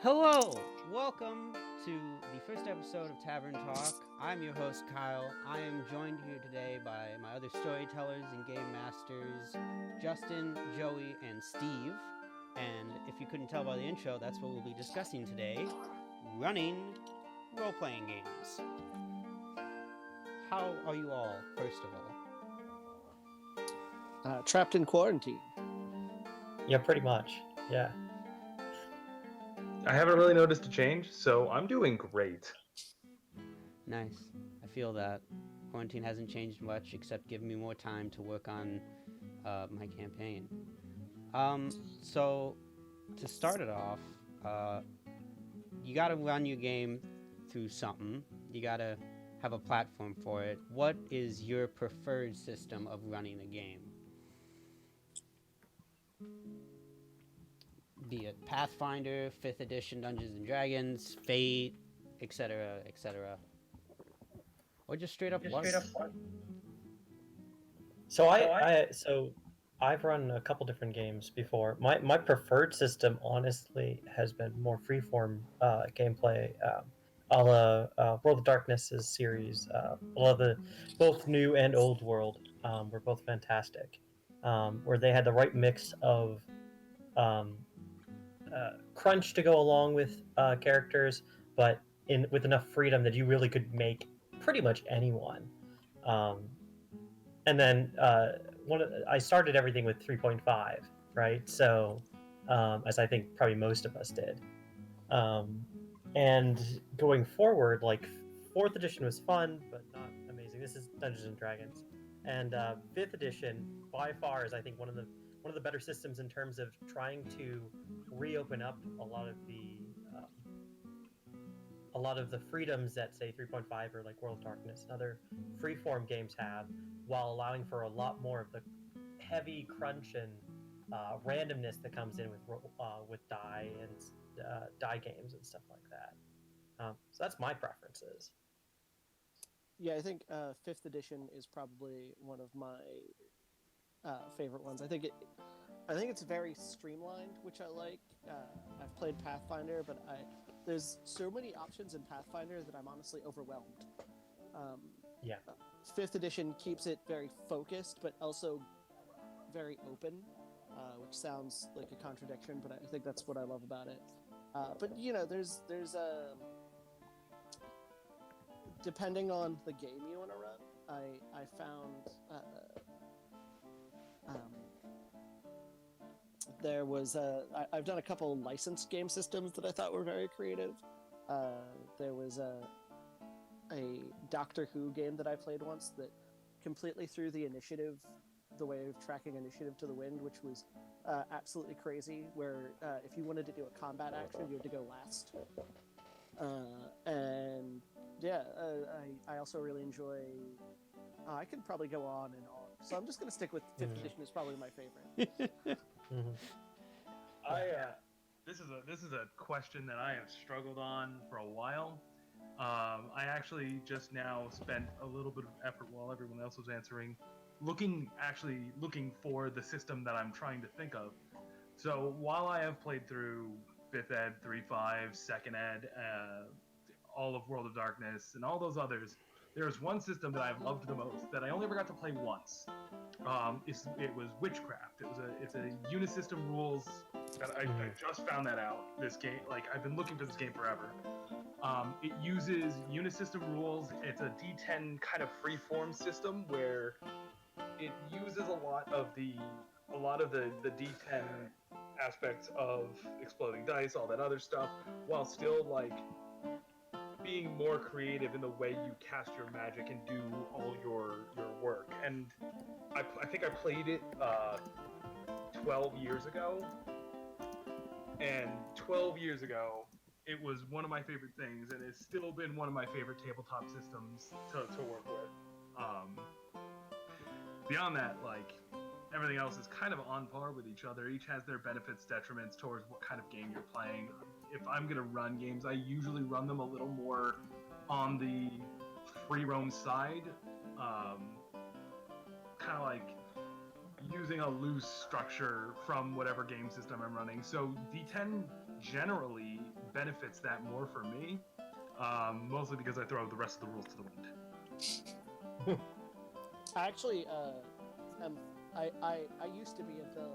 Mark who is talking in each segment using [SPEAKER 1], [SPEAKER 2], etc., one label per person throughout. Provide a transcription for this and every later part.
[SPEAKER 1] Hello! Welcome to the first episode of Tavern Talk. I'm your host, Kyle. I am joined here today by my other storytellers and game masters, Justin, Joey, and Steve. And if you couldn't tell by the intro, that's what we'll be discussing today, running role-playing games. How are you all, first of all?
[SPEAKER 2] Trapped in quarantine.
[SPEAKER 3] Yeah, pretty much. Yeah.
[SPEAKER 4] I haven't really noticed a change, so I'm doing great.
[SPEAKER 1] Nice. I feel that. Quarantine hasn't changed much, except giving me more time to work on my campaign. So, to start it off, you gotta run your game through something. You gotta have a platform for it. What is your preferred system of running a game? Be it Pathfinder, 5th edition Dungeons and Dragons, Fate, etc., etc. Or just straight up LARP.
[SPEAKER 3] So I've run a couple different games before. My preferred system, honestly, has been more freeform gameplay, a la World of Darkness's series. A lot of the both new and old world were both fantastic, where they had the right mix of crunch to go along with characters, but with enough freedom that you really could make pretty much anyone. And then I started everything with 3.5, right? So, as I think probably most of us did. And going forward, like 4th edition was fun, but not amazing. This is Dungeons and Dragons, and 5th edition by far is I think one of the better systems in terms of trying to reopen up a lot of the freedoms that say 3.5 or like World of Darkness and other freeform games have, while allowing for a lot more of the heavy crunch and randomness that comes in with die and die games and stuff like that. So that's my preferences.
[SPEAKER 2] Yeah, I think 5th edition is probably one of my favorite ones. I think it's very streamlined, which I like. I've played Pathfinder, but there's so many options in Pathfinder that I'm honestly overwhelmed.
[SPEAKER 3] Yeah.
[SPEAKER 2] 5th edition keeps it very focused, but also very open, which sounds like a contradiction, but I think that's what I love about it. But you know, there's depending on the game you want to run, I found there was I've done a couple licensed game systems that I thought were very creative. There was a Doctor Who game that I played once that completely threw the way of tracking initiative to the wind, which was absolutely crazy, where if you wanted to do a combat action, you had to go last. And yeah, I also really enjoy... I could probably go on and on. So I'm just going to stick with 5th edition is probably my favorite.
[SPEAKER 3] Mm-hmm.
[SPEAKER 4] This is a question that I have struggled on for a while. I actually just now spent a little bit of effort while everyone else was answering, looking for the system that I'm trying to think of. So while I have played through 5th Ed, 3.5, 2nd Ed, all of World of Darkness, and all those others, there's one system that I've loved the most that I only ever got to play once. It was Witchcraft. It's a unisystem rules. I just found that out. This game, like I've been looking for this game forever. It uses unisystem rules. It's a D10 kind of freeform system where it uses a lot of the D10 aspects of exploding dice, all that other stuff, while still like being more creative in the way you cast your magic and do all your work. And I think I played it 12 years ago. And 12 years ago, it was one of my favorite things, and it's still been one of my favorite tabletop systems to work with. Beyond that, like, everything else is kind of on par with each other. Each has their benefits, detriments towards what kind of game you're playing. If I'm going to run games, I usually run them a little more on the free roam side. Kind of like using a loose structure from whatever game system I'm running. So D10 generally benefits that more for me, mostly because I throw the rest of the rules to the wind.
[SPEAKER 2] I actually, I used to be at the,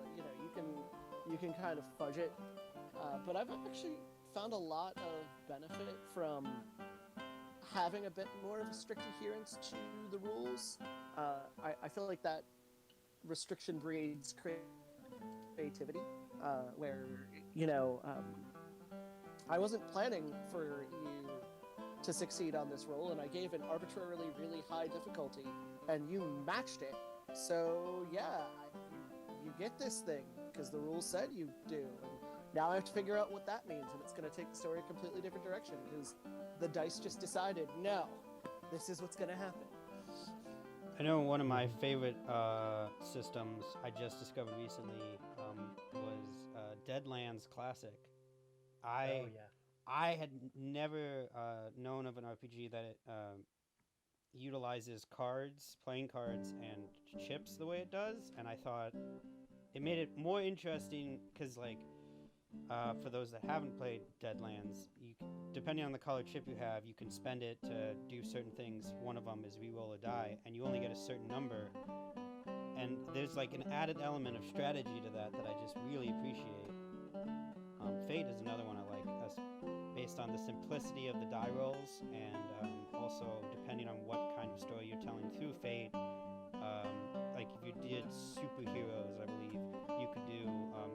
[SPEAKER 2] you can kind of fudge it, but I've actually found a lot of benefit from having a bit more of a strict adherence to the rules. I feel like that restriction breeds creativity, where, I wasn't planning for you to succeed on this roll, and I gave an arbitrarily really high difficulty, and you matched it. So yeah, you get this thing because the rules said you do. And now I have to figure out what that means, and it's going to take the story a completely different direction because the dice just decided, no, this is what's going to happen.
[SPEAKER 1] I know one of my favorite systems I just discovered recently was Deadlands Classic. I had never known of an RPG that utilizes cards, playing cards, and chips the way it does, and I thought it made it more interesting because, like, for those that haven't played Deadlands, depending on the color chip you have, you can spend it to do certain things. One of them is re-roll a die, and you only get a certain number. And there's like an added element of strategy to that I just really appreciate. Fate is another one I like, based on the simplicity of the die rolls, and also depending on what kind of story you're telling through Fate. Like if you did superheroes, I believe you could do,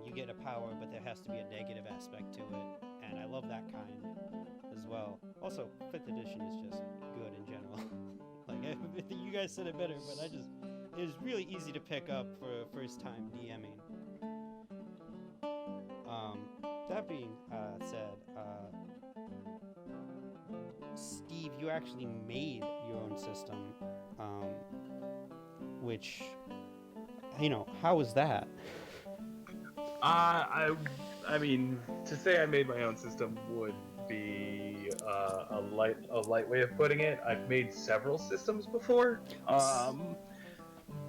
[SPEAKER 1] you get a power, but there has to be a negative aspect to it, and I love that kind as well. Also, 5th edition is just good in general. Like, I think you guys said it better, but it was really easy to pick up for first time DMing. That being said, Steve, you actually made your own system, which, how was that?
[SPEAKER 4] I mean, to say I made my own system would be a light way of putting it. I've made several systems before.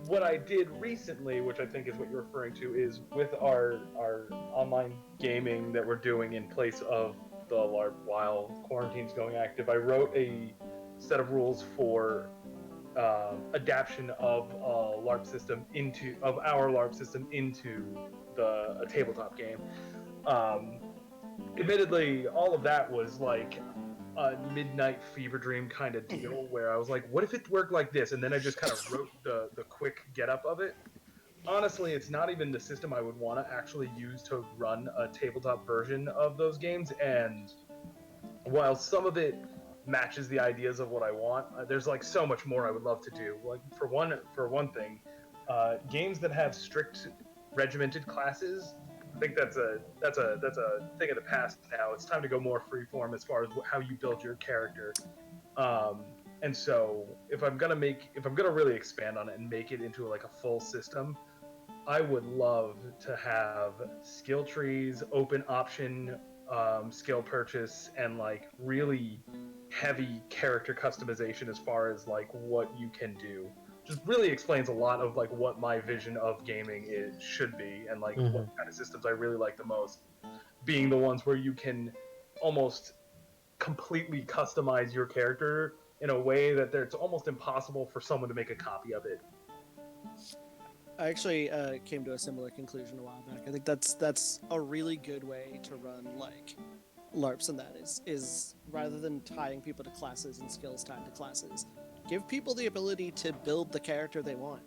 [SPEAKER 4] What I did recently, which I think is what you're referring to, is with our online gaming that we're doing in place of the LARP while quarantine's going active, I wrote a set of rules for adaptation of our LARP system into a tabletop game. Admittedly, all of that was like a midnight fever dream kind of deal where I was like, what if it worked like this? And then I just kind of wrote the quick get up of it. Honestly, it's not even the system I would want to actually use to run a tabletop version of those games. And while some of it matches the ideas of what I want, there's like so much more I would love to do. Like for one thing, games that have strict regimented classes, I think that's a thing of the past now. It's time to go more freeform as far as how you build your character. And so if I'm gonna really expand on it and make it into like a full system, I would love to have skill trees, open option skill purchase, and like really heavy character customization as far as like what you can do. Just really explains a lot of like what my vision of gaming should be, and like what kind of systems I really like the most, being the ones where you can almost completely customize your character in a way that it's almost impossible for someone to make a copy of it.
[SPEAKER 2] I actually came to a similar conclusion a while back. I think that's a really good way to run like LARPs, and that is rather than tying people to classes and skills tied to classes, give people the ability to build the character they want.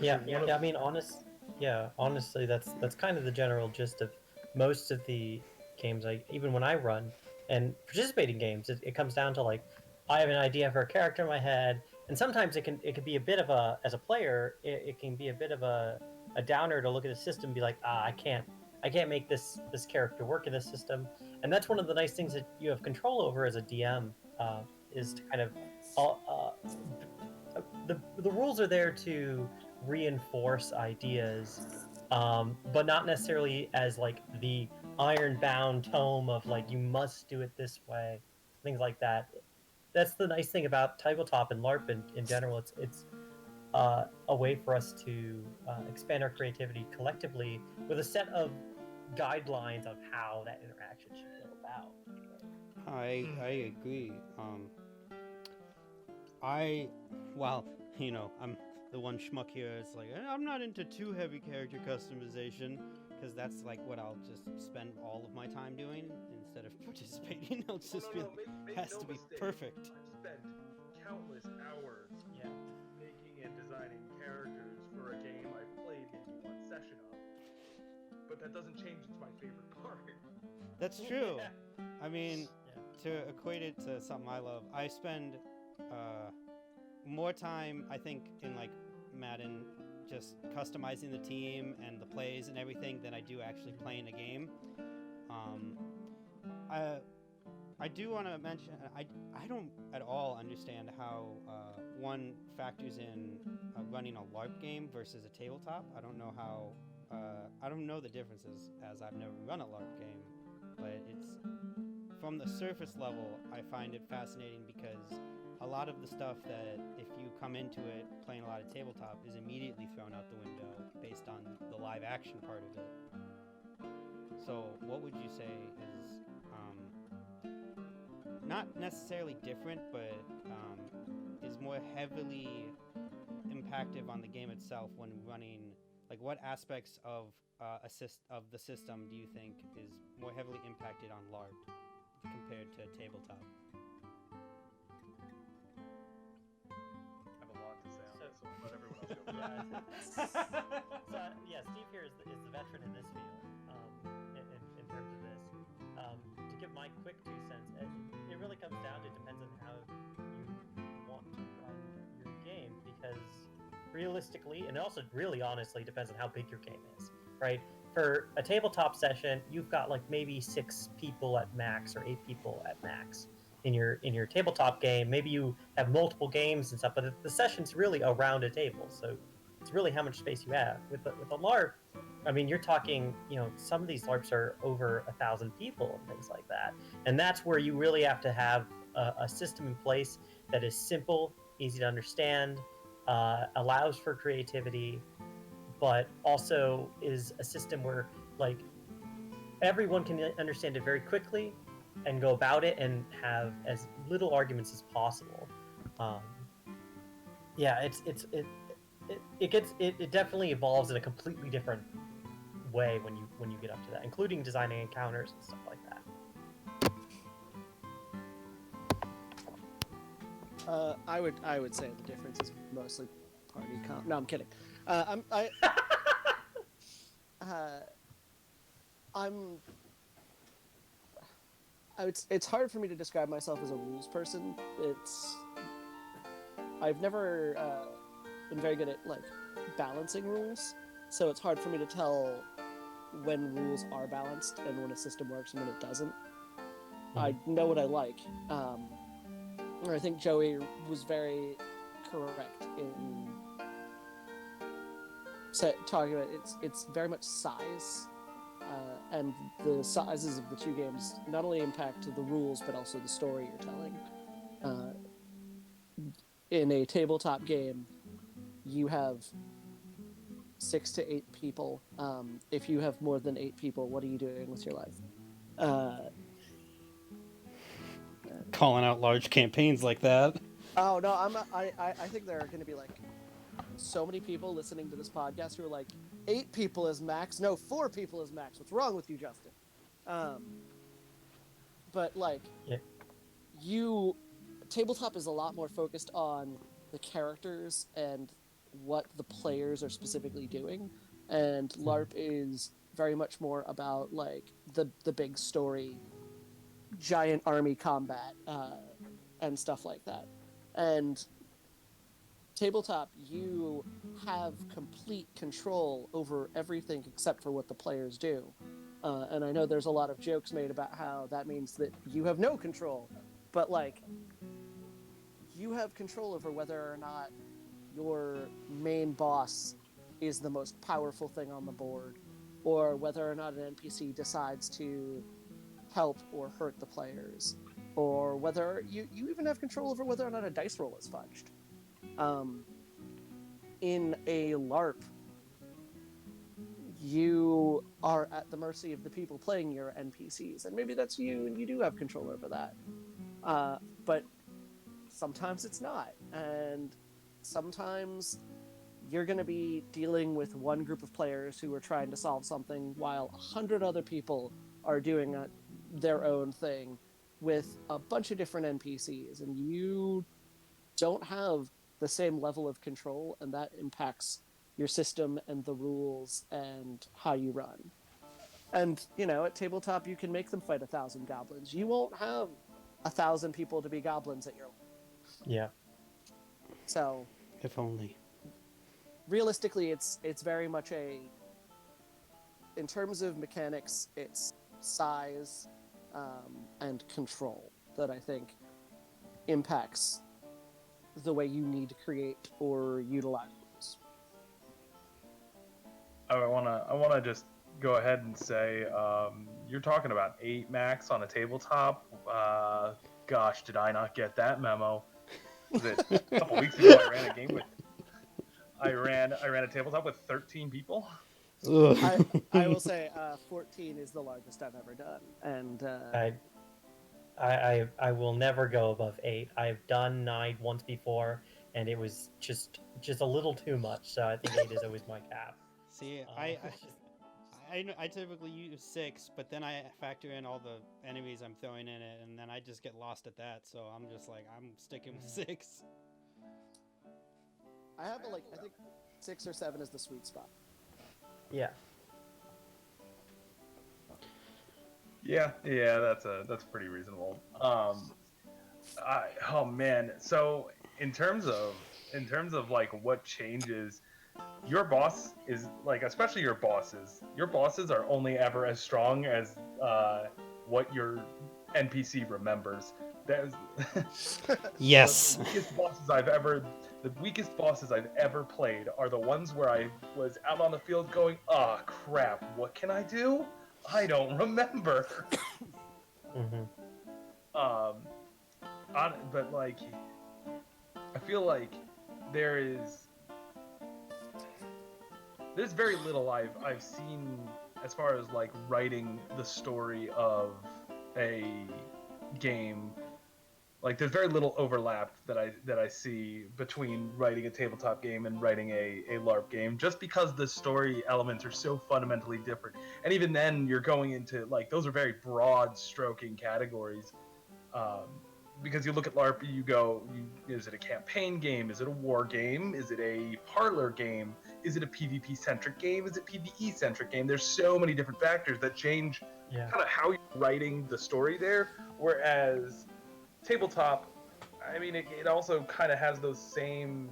[SPEAKER 3] Yeah. I mean, honestly, that's kind of the general gist of most of the games. Even when I run and participate in games, it comes down to like, I have an idea for a character in my head, and sometimes it can be a bit of a, as a player, it can be a bit of a downer to look at the system and be like, I can't make this character work in this system. And that's one of the nice things that you have control over as a DM, is to kind of the rules are there to reinforce ideas, but not necessarily as like the iron-bound tome of like you must do it this way, things like that. That's the nice thing about tabletop and LARP in general. It's a way for us to expand our creativity collectively with a set of guidelines on how that interaction should go about.
[SPEAKER 1] I agree. I'm the one schmuck here. It's like I'm not into too heavy character customization because that's like what I'll just spend all of my time doing instead of participating. I'll just be like, has to be perfect.
[SPEAKER 4] I've spent countless hours
[SPEAKER 3] Yeah.
[SPEAKER 4] making and designing characters for a game I've played maybe one session of, but that doesn't change it's my favorite part.
[SPEAKER 1] That's true.
[SPEAKER 3] Yeah.
[SPEAKER 1] I mean,
[SPEAKER 3] Yeah.
[SPEAKER 1] to equate it to something I love, I spend more time, I think, in like Madden, just customizing the team and the plays and everything than I do actually playing a game. I do want to mention I don't at all understand how one factors in running a LARP game versus a tabletop. I don't know how. I don't know the differences as I've never run a LARP game, but it's from the surface level. I find it fascinating because a lot of the stuff that if you come into it playing a lot of tabletop is immediately thrown out the window based on the live action part of it. So what would you say is not necessarily different, but is more heavily impactive on the game itself when running? Like, what aspects of of the system do you think is more heavily impacted on LARP compared to tabletop?
[SPEAKER 4] I have a lot to say on
[SPEAKER 3] So-
[SPEAKER 4] this, so I'll let everyone else go first.
[SPEAKER 3] Yeah, Steve here is the veteran in this field, in terms of this. To give my quick 2 cents, it really comes down to, it depends on how you want to run your game, because realistically, and also really honestly, depends on how big your game is, right? For a tabletop session, you've got like maybe 6 people at max or 8 people at max in your tabletop game. Maybe you have multiple games and stuff, but the session's really around a table, so it's really how much space you have. With a LARP, I mean, you're talking, some of these LARPs are over 1,000 people and things like that, and that's where you really have to have a system in place that is simple, easy to understand, allows for creativity, but also is a system where like everyone can understand it very quickly and go about it and have as little arguments as possible. Yeah, it definitely evolves in a completely different way when you get up to that, including designing encounters and stuff like that.
[SPEAKER 2] I would say the difference is mostly party comp. No, I'm kidding. It's hard for me to describe myself as a rules person. I've never been very good at like balancing rules, so it's hard for me to tell when rules are balanced and when a system works and when it doesn't. I know what I like. I think Joey was very correct in talking about it's very much size, and the sizes of the 2 games not only impact the rules but also the story you're telling. In a tabletop game, you have 6 to 8 people. If you have more than 8 people, what are you doing with your life?
[SPEAKER 1] Calling out large campaigns like that.
[SPEAKER 2] Oh no, I think there are going to be like so many people listening to this podcast who are like 8 people is max. No, 4 people is max. What's wrong with you, Justin? But like, tabletop is a lot more focused on the characters and what the players are specifically doing, and LARP is very much more about like the big story, giant army combat, and stuff like that. And tabletop, you have complete control over everything except for what the players do. And I know there's a lot of jokes made about how that means that you have no control, but like, you have control over whether or not your main boss is the most powerful thing on the board, or whether or not an NPC decides to help or hurt the players, or whether you even have control over whether or not a dice roll is fudged. In a LARP, you are at the mercy of the people playing your NPCs, and maybe that's you, and you do have control over that. But sometimes it's not, and sometimes you're going to be dealing with one group of players who are trying to solve something while 100 other people are doing their own thing with a bunch of different NPCs, and you don't have the same level of control, and that impacts your system and the rules and how you run. And, at tabletop, you can make them fight 1,000 goblins. You won't have 1,000 people to be goblins at your level.
[SPEAKER 3] Yeah.
[SPEAKER 2] So,
[SPEAKER 1] If only.
[SPEAKER 2] realistically, it's very much in terms of mechanics, it's size and control that I think impacts the way you need to create or utilize rules.
[SPEAKER 4] I wanna just go ahead and say, you're talking about 8 max on a tabletop. Gosh, did I not get that memo? Was it a couple weeks ago? I ran a tabletop with 13 people.
[SPEAKER 2] I will say 14 is the largest I've ever done, and
[SPEAKER 3] I will never go above 8. I've done 9 once before, and it was just a little too much. So I think 8 is always my cap.
[SPEAKER 1] See, I typically use 6, but then I factor in all the enemies I'm throwing in it, and then I just get lost at that. So I'm just like, I'm sticking with 6.
[SPEAKER 2] I have I think 6 or 7 is the sweet spot.
[SPEAKER 3] Yeah.
[SPEAKER 4] Yeah, that's pretty reasonable. Oh man, so in terms of like what changes, your boss is like, especially your bosses are only ever as strong as what your NPC remembers.
[SPEAKER 1] Yes.
[SPEAKER 4] The weakest bosses I've ever played are the ones where I was out on the field going, "Ah, crap, what can I do? I don't remember."
[SPEAKER 3] Mm-hmm.
[SPEAKER 4] But like, I feel like there's very little I've seen as far as like writing the story of a game. Like, there's very little overlap that I see between writing a tabletop game and writing a LARP game, just because the story elements are so fundamentally different. And even then, you're going into, like, those are very broad stroking categories. Because you look at LARP, you go, is it a campaign game? Is it a war game? Is it a parlor game? Is it a PvP centric game? Is it PvE centric game? There's so many different factors that change kind of how you're writing the story there. Whereas tabletop, I mean, it also kind of has those same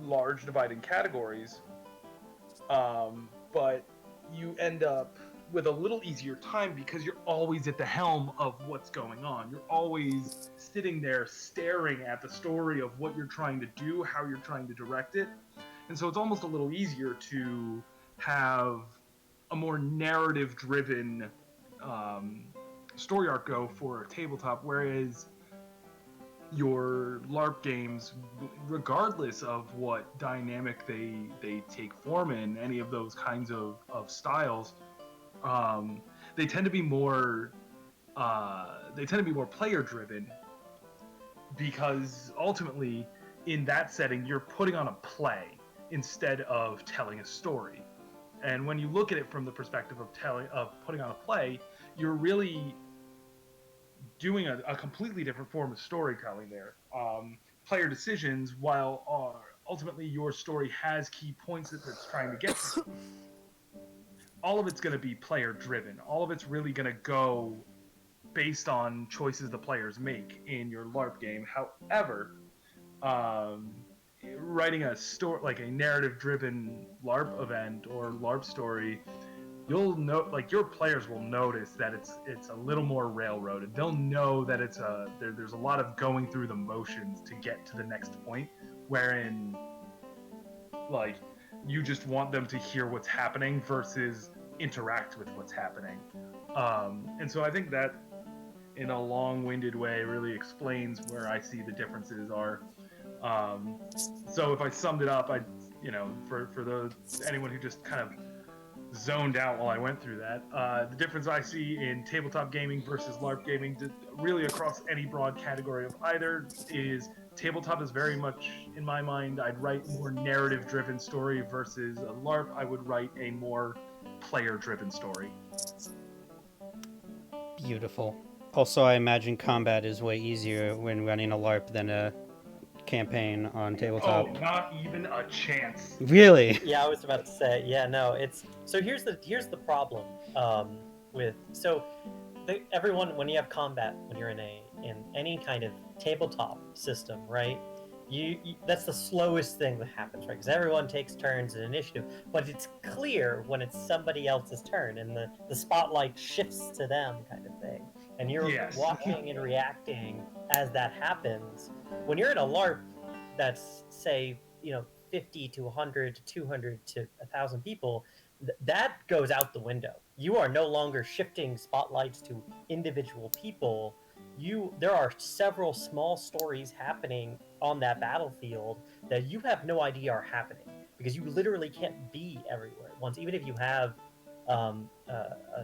[SPEAKER 4] large dividing categories, but you end up with a little easier time because you're always at the helm of what's going on. You're always sitting there staring at the story of what you're trying to do, how you're trying to direct it. And so it's almost a little easier to have a more narrative-driven story arc go for a tabletop, whereas your LARP games, regardless of what dynamic they take form in, any of those kinds of styles, they tend to be more player driven, because ultimately in that setting you're putting on a play instead of telling a story. And when you look at it from the perspective of putting on a play, you're really doing a completely different form of storytelling there. Player decisions, while ultimately your story has key points that it's trying to get to, all of it's going to be player driven. All of it's really going to go based on choices the players make in your LARP game. However, writing a story, like a narrative driven LARP event or LARP story, you'll know, like, your players will notice that it's a little more railroaded. They'll know that there's a lot of going through the motions to get to the next point, wherein, like, you just want them to hear what's happening versus interact with what's happening. And so I think that, in a long-winded way, really explains where I see the differences are. So if I summed it up, for anyone who just kind of zoned out while I went through that. The difference I see in tabletop gaming versus LARP gaming, really across any broad category of either, is tabletop is very much, in my mind, I'd write more narrative-driven story versus a LARP. I would write a more player-driven story.
[SPEAKER 1] Beautiful. Also, I imagine combat is way easier when running a LARP than a campaign on tabletop.
[SPEAKER 4] Oh, not even a chance.
[SPEAKER 1] Really?
[SPEAKER 3] Yeah, I was about to say. Yeah, no, it's so here's the problem with everyone when you have combat when you're in any kind of tabletop system, right? You that's the slowest thing that happens, right? Because everyone takes turns in initiative, but it's clear when it's somebody else's turn and the spotlight shifts to them, kind of thing, and you're
[SPEAKER 4] Yes.
[SPEAKER 3] watching and reacting as that happens. When you're in a LARP, that's say 50 to 100 to 200 to 1,000 people, that goes out the window. You are no longer shifting spotlights to individual people. There are several small stories happening on that battlefield that you have no idea are happening because you literally can't be everywhere at once. Even if you have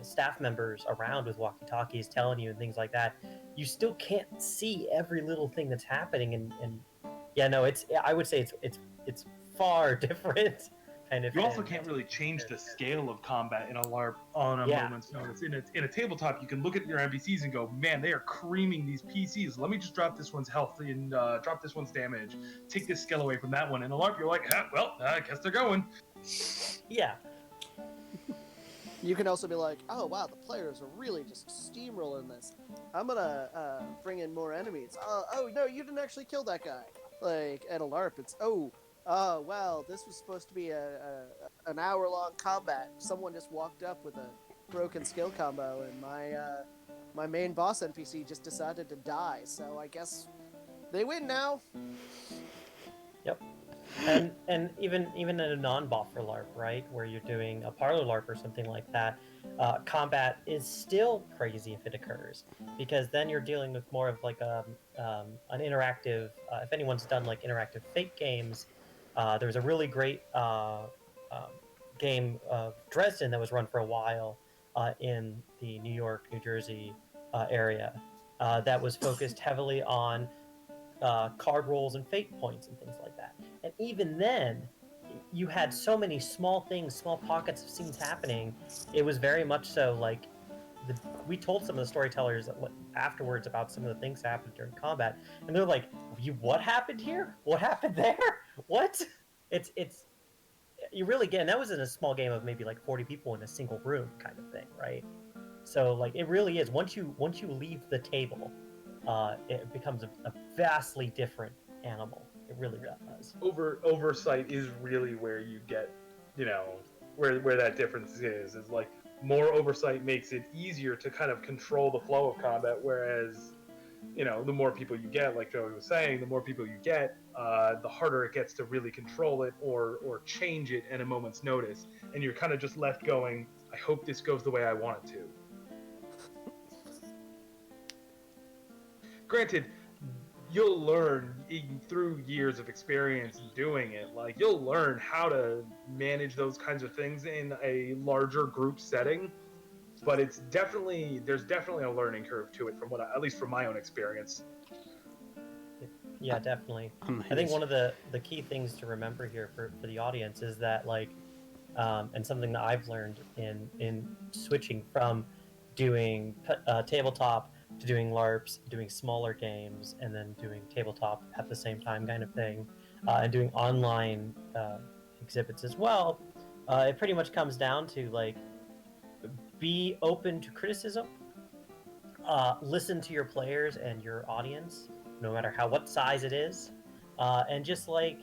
[SPEAKER 3] staff members around with walkie-talkies telling you and things like that, you still can't see every little thing that's happening. And yeah, no, I would say it's far different. Kind of.
[SPEAKER 4] You also can't really change the scale of combat in a LARP on a moment's notice. In a tabletop, you can look at your NPCs and go, man, they are creaming these PCs. Let me just drop this one's health and drop this one's damage. Take this skill away from that one. In a LARP, you're like, well, I guess they're going.
[SPEAKER 3] Yeah.
[SPEAKER 2] You can also be like, oh wow, the players are really just steamrolling this. I'm gonna bring in more enemies. Oh no, you didn't actually kill that guy. Like at a LARP, it's oh wow, this was supposed to be an hour-long combat. Someone just walked up with a broken skill combo, and my main boss NPC just decided to die. So I guess they win now.
[SPEAKER 3] Yep. And even in a non-boffer LARP, right, where you're doing a parlor LARP or something like that, combat is still crazy if it occurs, because then you're dealing with more of like an interactive. If anyone's done like interactive fate games, there was a really great game of Dresden that was run for a while in the New York, New Jersey area that was focused heavily on card rolls and fate points and things like that. And even then, you had so many small things, small pockets of scenes happening. It was very much so like we told some of the storytellers afterwards about some of the things that happened during combat, and they're like, "What happened here? What happened there? What?" It's you really get, and that was in a small game of maybe like 40 people in a single room, kind of thing, right? So like it really is once you leave the table, it becomes a vastly different animal. It really does.
[SPEAKER 4] Oversight is really where you get, where that difference is like more oversight makes it easier to kind of control the flow of combat, whereas, the more people you get, like Joey was saying, the more people you get, the harder it gets to really control it or change it at a moment's notice. And you're kind of just left going, I hope this goes the way I want it to. Granted, you'll learn through years of experience doing it. Like, you'll learn how to manage those kinds of things in a larger group setting, but there's definitely a learning curve to it, at least from my own experience.
[SPEAKER 3] Yeah, definitely. I think one of the key things to remember here for the audience is that, like, and something that I've learned in switching from doing tabletop to doing LARPs, doing smaller games, and then doing tabletop at the same time, kind of thing, and doing online exhibits as well. It pretty much comes down to like, be open to criticism, listen to your players and your audience, no matter what size it is, and just like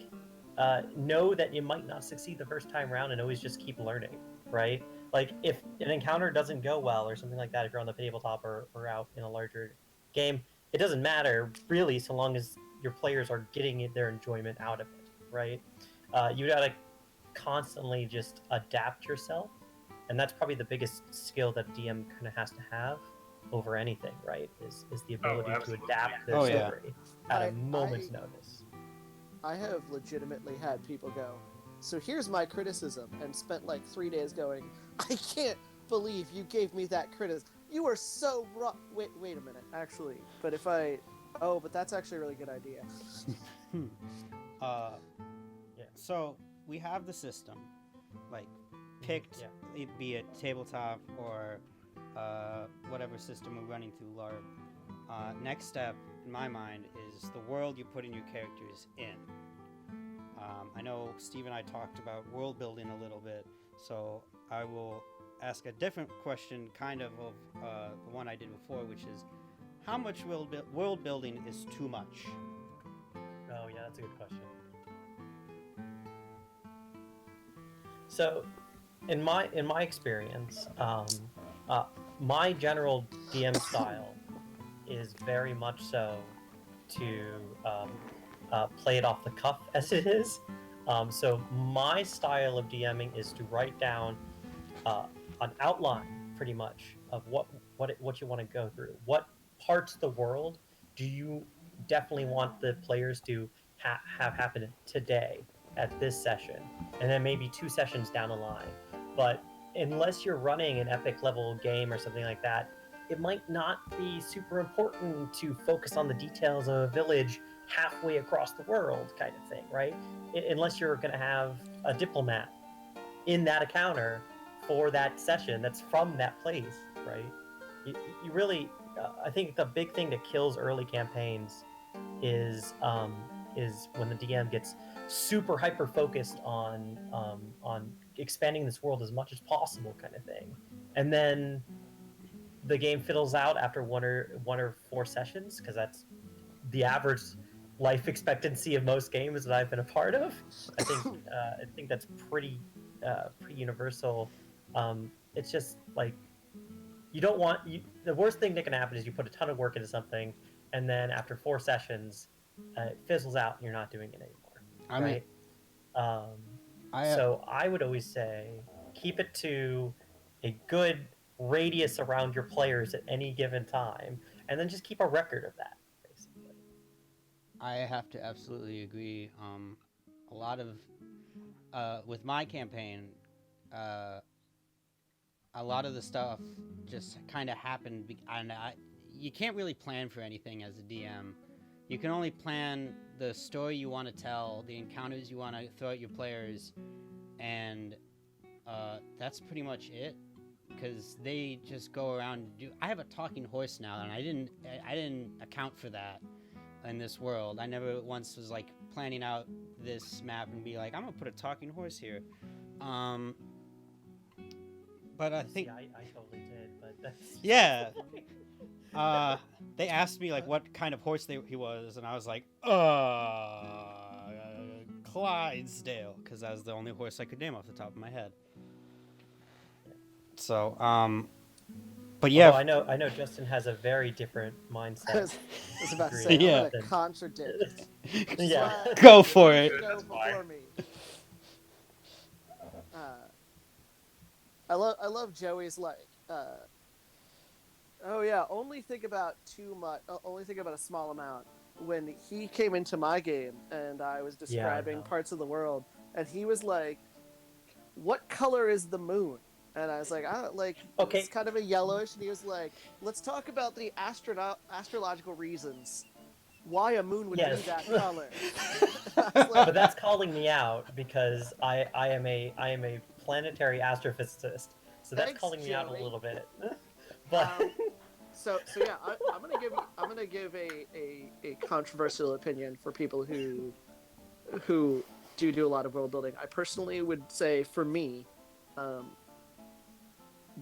[SPEAKER 3] know that you might not succeed the first time around, and always just keep learning, right? Like, if an encounter doesn't go well or something like that, if you're on the tabletop or out in a larger game, it doesn't matter really, so long as your players are getting their enjoyment out of it, right? You gotta constantly just adapt yourself, and that's probably the biggest skill that a DM kind of has to have over anything, right? Is the ability to adapt their story at a moment's notice.
[SPEAKER 2] I have legitimately had people go, so here's my criticism, and spent like 3 days going, I can't believe you gave me that criticism. You are so wrong. Wait a minute, actually. But if I, oh, but that's actually a really good idea.
[SPEAKER 1] uh,
[SPEAKER 3] Yeah.
[SPEAKER 1] so we have the system, like picked,
[SPEAKER 3] Yeah.
[SPEAKER 1] it be it tabletop or whatever system we're running through LARP. Next step, in my mind, is the world you're putting your characters in. I know Steve and I talked about world building a little bit, so I will ask a different question, kind of the one I did before, which is, how much world building is too much?
[SPEAKER 3] Oh yeah, that's a good question. So, in my experience, my general DM style is very much so to play it off the cuff as it is. So my style of DMing is to write down an outline, pretty much, of what you want to go through. What parts of the world do you definitely want the players to have happen today at this session, and then maybe 2 sessions down the line. But unless you're running an epic level game or something like that, it might not be super important to focus on the details of a village halfway across the world, kind of thing, right? Unless you're going to have a diplomat in that encounter for that session that's from that place, right? You really, I think the big thing that kills early campaigns is when the DM gets super hyper focused on expanding this world as much as possible, kind of thing, and then the game fiddles out after one or 4 sessions, because that's the average life expectancy of most games that I've been a part of. I think that's pretty universal. It's just like, you don't want the worst thing that can happen is you put a ton of work into something, and then after 4 sessions, it fizzles out and you're not doing it anymore.
[SPEAKER 1] I mean,
[SPEAKER 3] right? So I would always say keep it to a good radius around your players at any given time, and then just keep a record of that, basically.
[SPEAKER 1] I have to absolutely agree. A lot of with my campaign, a lot of the stuff just kind of happened, and you can't really plan for anything as a DM. You can only plan the story you want to tell, the encounters you want to throw at your players, and that's pretty much it. Because they just go around and do. I have a talking horse now, and I didn't account for that in this world. I never once was like planning out this map and be like, I'm gonna put a talking horse here. But I think
[SPEAKER 3] I totally did, but that's
[SPEAKER 1] yeah. They asked me like what kind of horse he was, and I was like, Clydesdale, because that was the only horse I could name off the top of my head. So, but yeah.
[SPEAKER 3] Although I know Justin has a very different mindset.
[SPEAKER 2] I was about to say, I'm
[SPEAKER 1] Yeah.
[SPEAKER 2] gonna contradict.
[SPEAKER 3] Yeah.
[SPEAKER 1] Go for it.
[SPEAKER 2] Go before me. I love Joey's like, oh yeah, only think about too much. Only think about a small amount. When he came into my game and I was describing parts of the world, and he was like, "What color is the moon?" And I was like,
[SPEAKER 3] okay,
[SPEAKER 2] it's kind of a yellowish. And he was like, let's talk about the astrological reasons why a moon would be that color.
[SPEAKER 3] But that's calling me out, because I am a planetary astrophysicist, so that's calling me out a little bit. But
[SPEAKER 2] so yeah, I'm gonna give a controversial opinion for people who do a lot of world building. I personally would say, for me,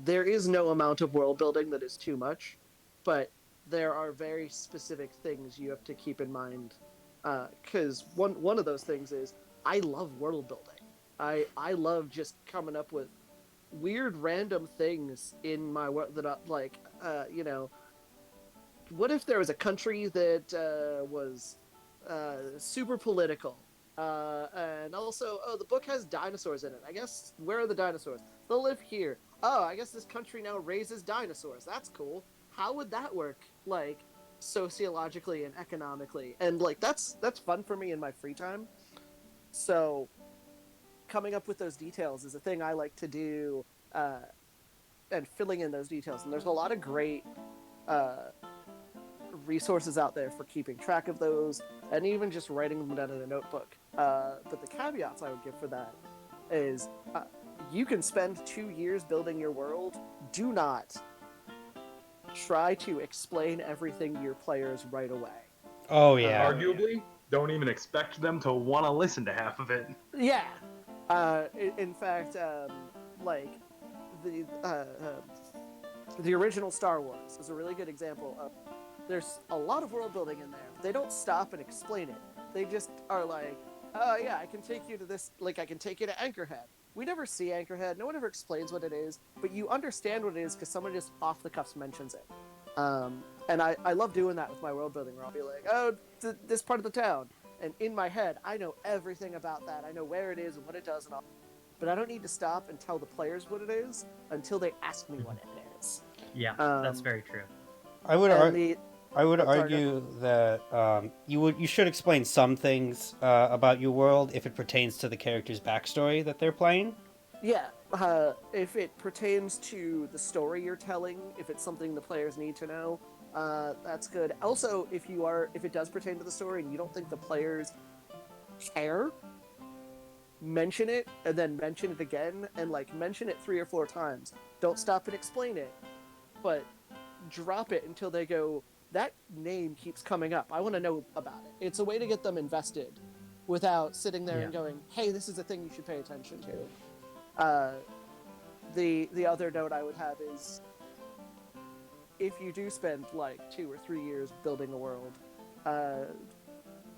[SPEAKER 2] there is no amount of world building that is too much, but there are very specific things you have to keep in mind. Because one of those things is, I love world building. I love just coming up with weird random things in my world that what if there was a country that was super political, and also, the book has dinosaurs in it. I guess, where are the dinosaurs? They'll live here. Oh, I guess this country now raises dinosaurs. That's cool. How would that work, like, sociologically and economically? And like, that's fun for me in my free time. So coming up with those details is a thing I like to do and filling in those details. And there's a lot of great resources out there for keeping track of those, and even just writing them down in a notebook. But the caveats I would give for that is you can spend 2 years building your world. Do not try to explain everything to your players right away.
[SPEAKER 1] Oh yeah.
[SPEAKER 4] Arguably, don't even expect them to want to listen to half of it.
[SPEAKER 2] Yeah. In fact, like the original Star Wars is a really good example of. There's a lot of world building in there. They don't stop and explain it. They just are like, oh yeah, I can take you to this, like I can take you to Anchorhead. We never see Anchorhead. No one ever explains what it is, but you understand what it is because someone just off the cuffs mentions it. And I love doing that with my world building, where I'll be like, oh, this part of the town. And in my head, I know everything about that. I know where it is and what it does and all. But I don't need to stop and tell the players what it is until they ask me what it is.
[SPEAKER 3] Yeah, that's very true.
[SPEAKER 1] I would
[SPEAKER 2] Sorry,
[SPEAKER 1] argue that you should explain some things about your world if it pertains to the character's backstory that they're playing.
[SPEAKER 2] Yeah, if it pertains to the story you're telling, if it's something the players need to know, that's good. Also, if it does pertain to the story and you don't think the players care, mention it and then mention it again, and like mention it 3 or 4 times. Don't stop and explain it, but drop it until they go, that name keeps coming up. I want to know about it. It's a way to get them invested without sitting there and going, hey, this is a thing you should pay attention to. The other note I would have is, if you do spend like 2 or 3 years building a world,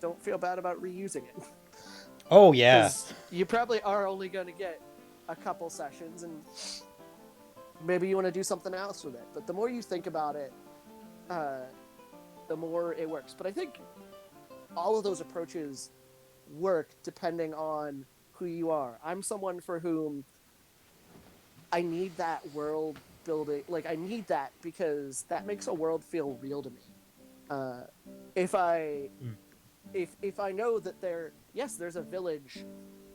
[SPEAKER 2] don't feel bad about reusing it.
[SPEAKER 1] Oh yeah.
[SPEAKER 2] 'Cause you probably are only going to get a couple sessions, and maybe you want to do something else with it. But the more you think about it, the more it works. But I think all of those approaches work depending on who you are. I'm someone for whom I need that world building. Like, I need that because that makes a world feel real to me. If I know that there's a village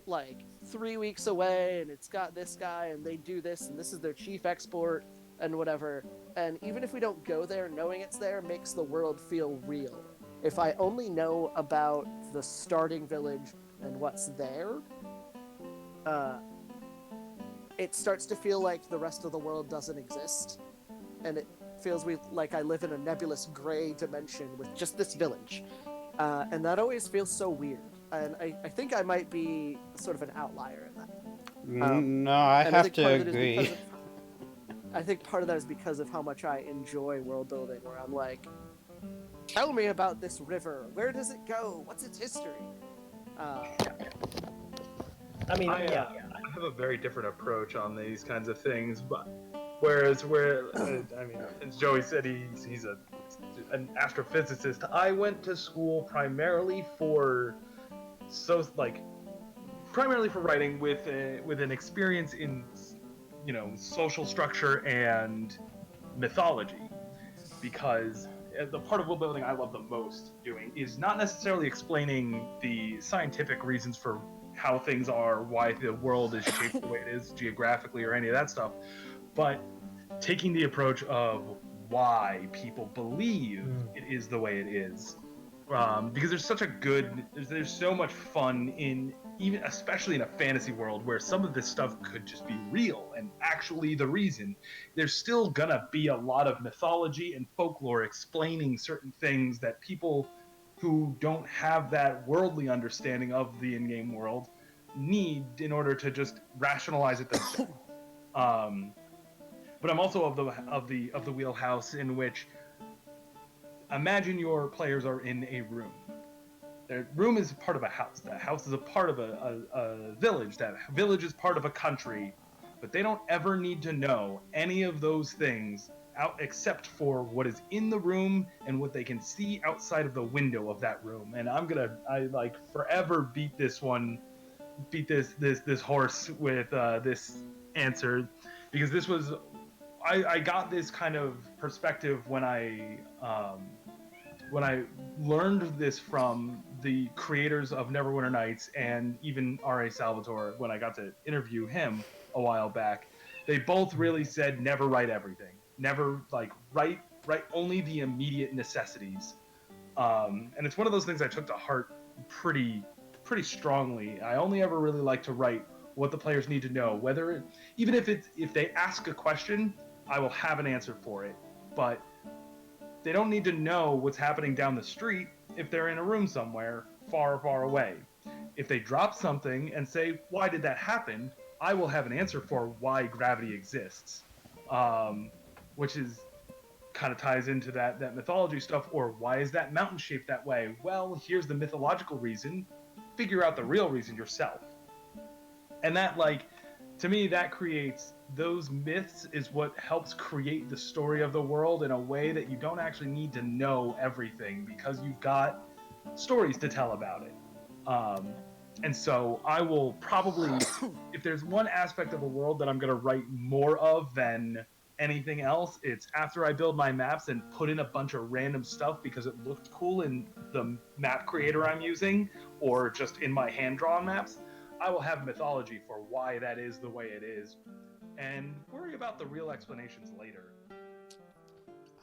[SPEAKER 2] like 3 weeks away, and it's got this guy, and they do this, and this is their chief export, and whatever. And even if we don't go there, knowing it's there makes the world feel real. If I only know about the starting village and what's there, it starts to feel like the rest of the world doesn't exist, and it feels like I live in a nebulous gray dimension with just this village. And that always feels so weird. And I think I might be sort of an outlier in that.
[SPEAKER 1] No, I have to agree.
[SPEAKER 2] I think part of that is because of how much I enjoy world building, where I'm like, tell me about this river. Where does it go? What's its history?
[SPEAKER 3] I mean,
[SPEAKER 4] I have a very different approach on these kinds of things, but whereas as Joey said, he's an astrophysicist. I went to school primarily for writing with an experience in social structure and mythology, because the part of world building I love the most doing is not necessarily explaining the scientific reasons for how things are, why the world is shaped the way it is geographically or any of that stuff, but taking the approach of why people believe it is the way it is. Because there's so much fun in, even especially in a fantasy world where some of this stuff could just be real and actually the reason. There's still gonna be a lot of mythology and folklore explaining certain things that people who don't have that worldly understanding of the in-game world need in order to just rationalize it themselves. But I'm also of the wheelhouse in which, imagine your players are in a room. Their room is part of a house. That house is a part of a village. That village is part of a country. But they don't ever need to know any of those things except for what is in the room and what they can see outside of the window of that room. And I forever beat this horse with this answer, because this was, I got this kind of perspective when I learned this from the creators of Neverwinter Nights, and even R.A. Salvatore when I got to interview him a while back. They both really said never write everything. Never like write only the immediate necessities. And it's one of those things I took to heart pretty strongly. I only ever really like to write what the players need to know, even if they ask a question, I will have an answer for it. But they don't need to know what's happening down the street if they're in a room somewhere far away. If they drop something and say, why did that happen? I will have an answer for why gravity exists, which is kind of ties into that mythology stuff. Or why is that mountain shaped that way? Well, here's the mythological reason. Figure out the real reason yourself. And that, like, to me, that creates those myths is what helps create the story of the world in a way that you don't actually need to know everything, because you've got stories to tell about it. And so I will probably, if there's one aspect of a world that I'm going to write more of than anything else, it's after I build my maps and put in a bunch of random stuff because it looked cool in the map creator I'm using, or just in my hand-drawn maps, I will have mythology for why that is the way it is, and worry about the real explanations later.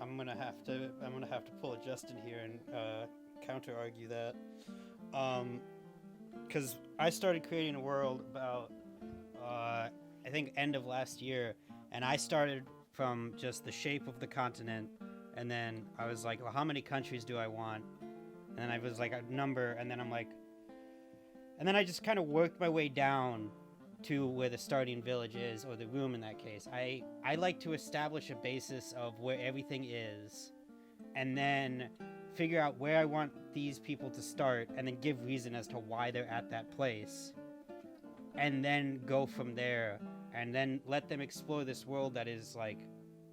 [SPEAKER 1] I'm gonna have to pull a Justin here and counter argue that, because I started creating a world about I think end of last year, and I started from just the shape of the continent, and then I was like, well, how many countries do I want? And then I was like a number, and then I just kind of worked my way down to where the starting village is, or the room in that case. I like to establish a basis of where everything is, and then figure out where I want these people to start, and then give reason as to why they're at that place, and then go from there, and then let them explore this world that is like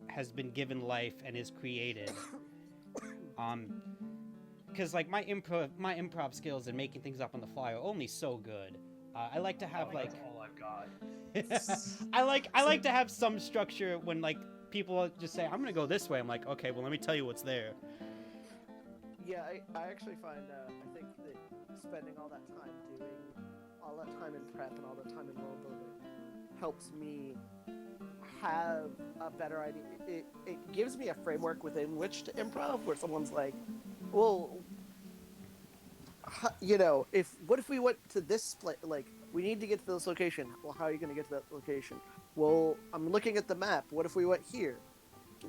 [SPEAKER 1] has been given life and is created. Because like my improv skills and making things up on the fly are only so good. I like to have like
[SPEAKER 4] that's all I've got.
[SPEAKER 1] I like to have some structure when like people just say I'm gonna go this way. I'm like, okay, well let me tell you what's there.
[SPEAKER 2] Yeah, I actually find I think that spending all that time in prep and all that time in world building helps me have a better idea. It gives me a framework within which to improv, where someone's like, well, what if we went to this place? Like, we need to get to this location. Well, how are you going to get to that location? Well, I'm looking at the map. What if we went here?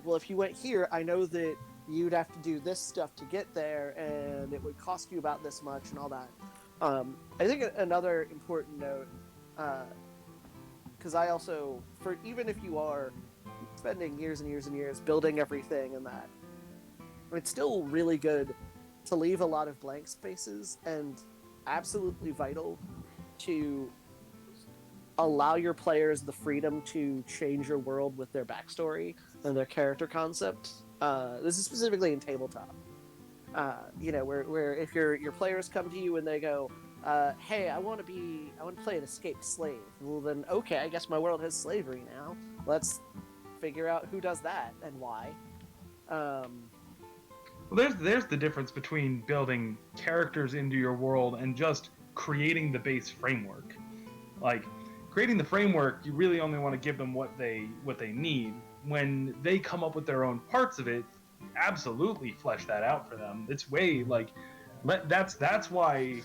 [SPEAKER 2] Well, if you went here, I know that you'd have to do this stuff to get there, and it would cost you about this much and all that. I think another important note, because I also, even if you are spending years and years and years building everything and that, it's still really good to leave a lot of blank spaces, and absolutely vital to allow your players the freedom to change your world with their backstory and their character concept. This is specifically in tabletop. Where if your players come to you and they go, hey, I want to play an escaped slave. Well, then, okay, I guess my world has slavery now. Let's figure out who does that and why.
[SPEAKER 4] Well, there's the difference between building characters into your world and just creating the base framework. Like, creating the framework, you really only want to give them what they need. When they come up with their own parts of it, absolutely flesh that out for them. It's way like that's where you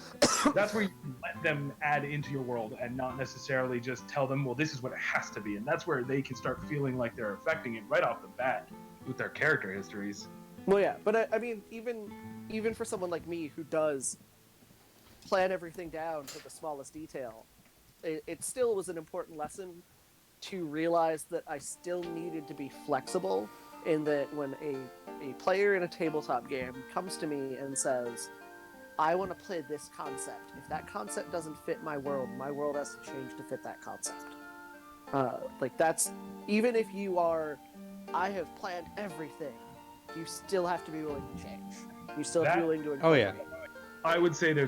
[SPEAKER 4] let them add into your world and not necessarily just tell them, well, this is what it has to be. And that's where they can start feeling like they're affecting it right off the bat with their character histories.
[SPEAKER 2] Well, yeah, but I mean, even for someone like me who does plan everything down to the smallest detail, it still was an important lesson to realize that I still needed to be flexible, in that when a player in a tabletop game comes to me and says, I want to play this concept. If that concept doesn't fit my world has to change to fit that concept. That's, even if you are, I have planned everything, you still have to be willing to change. You still have to be willing to incorporate.
[SPEAKER 1] Oh yeah.
[SPEAKER 4] I would say there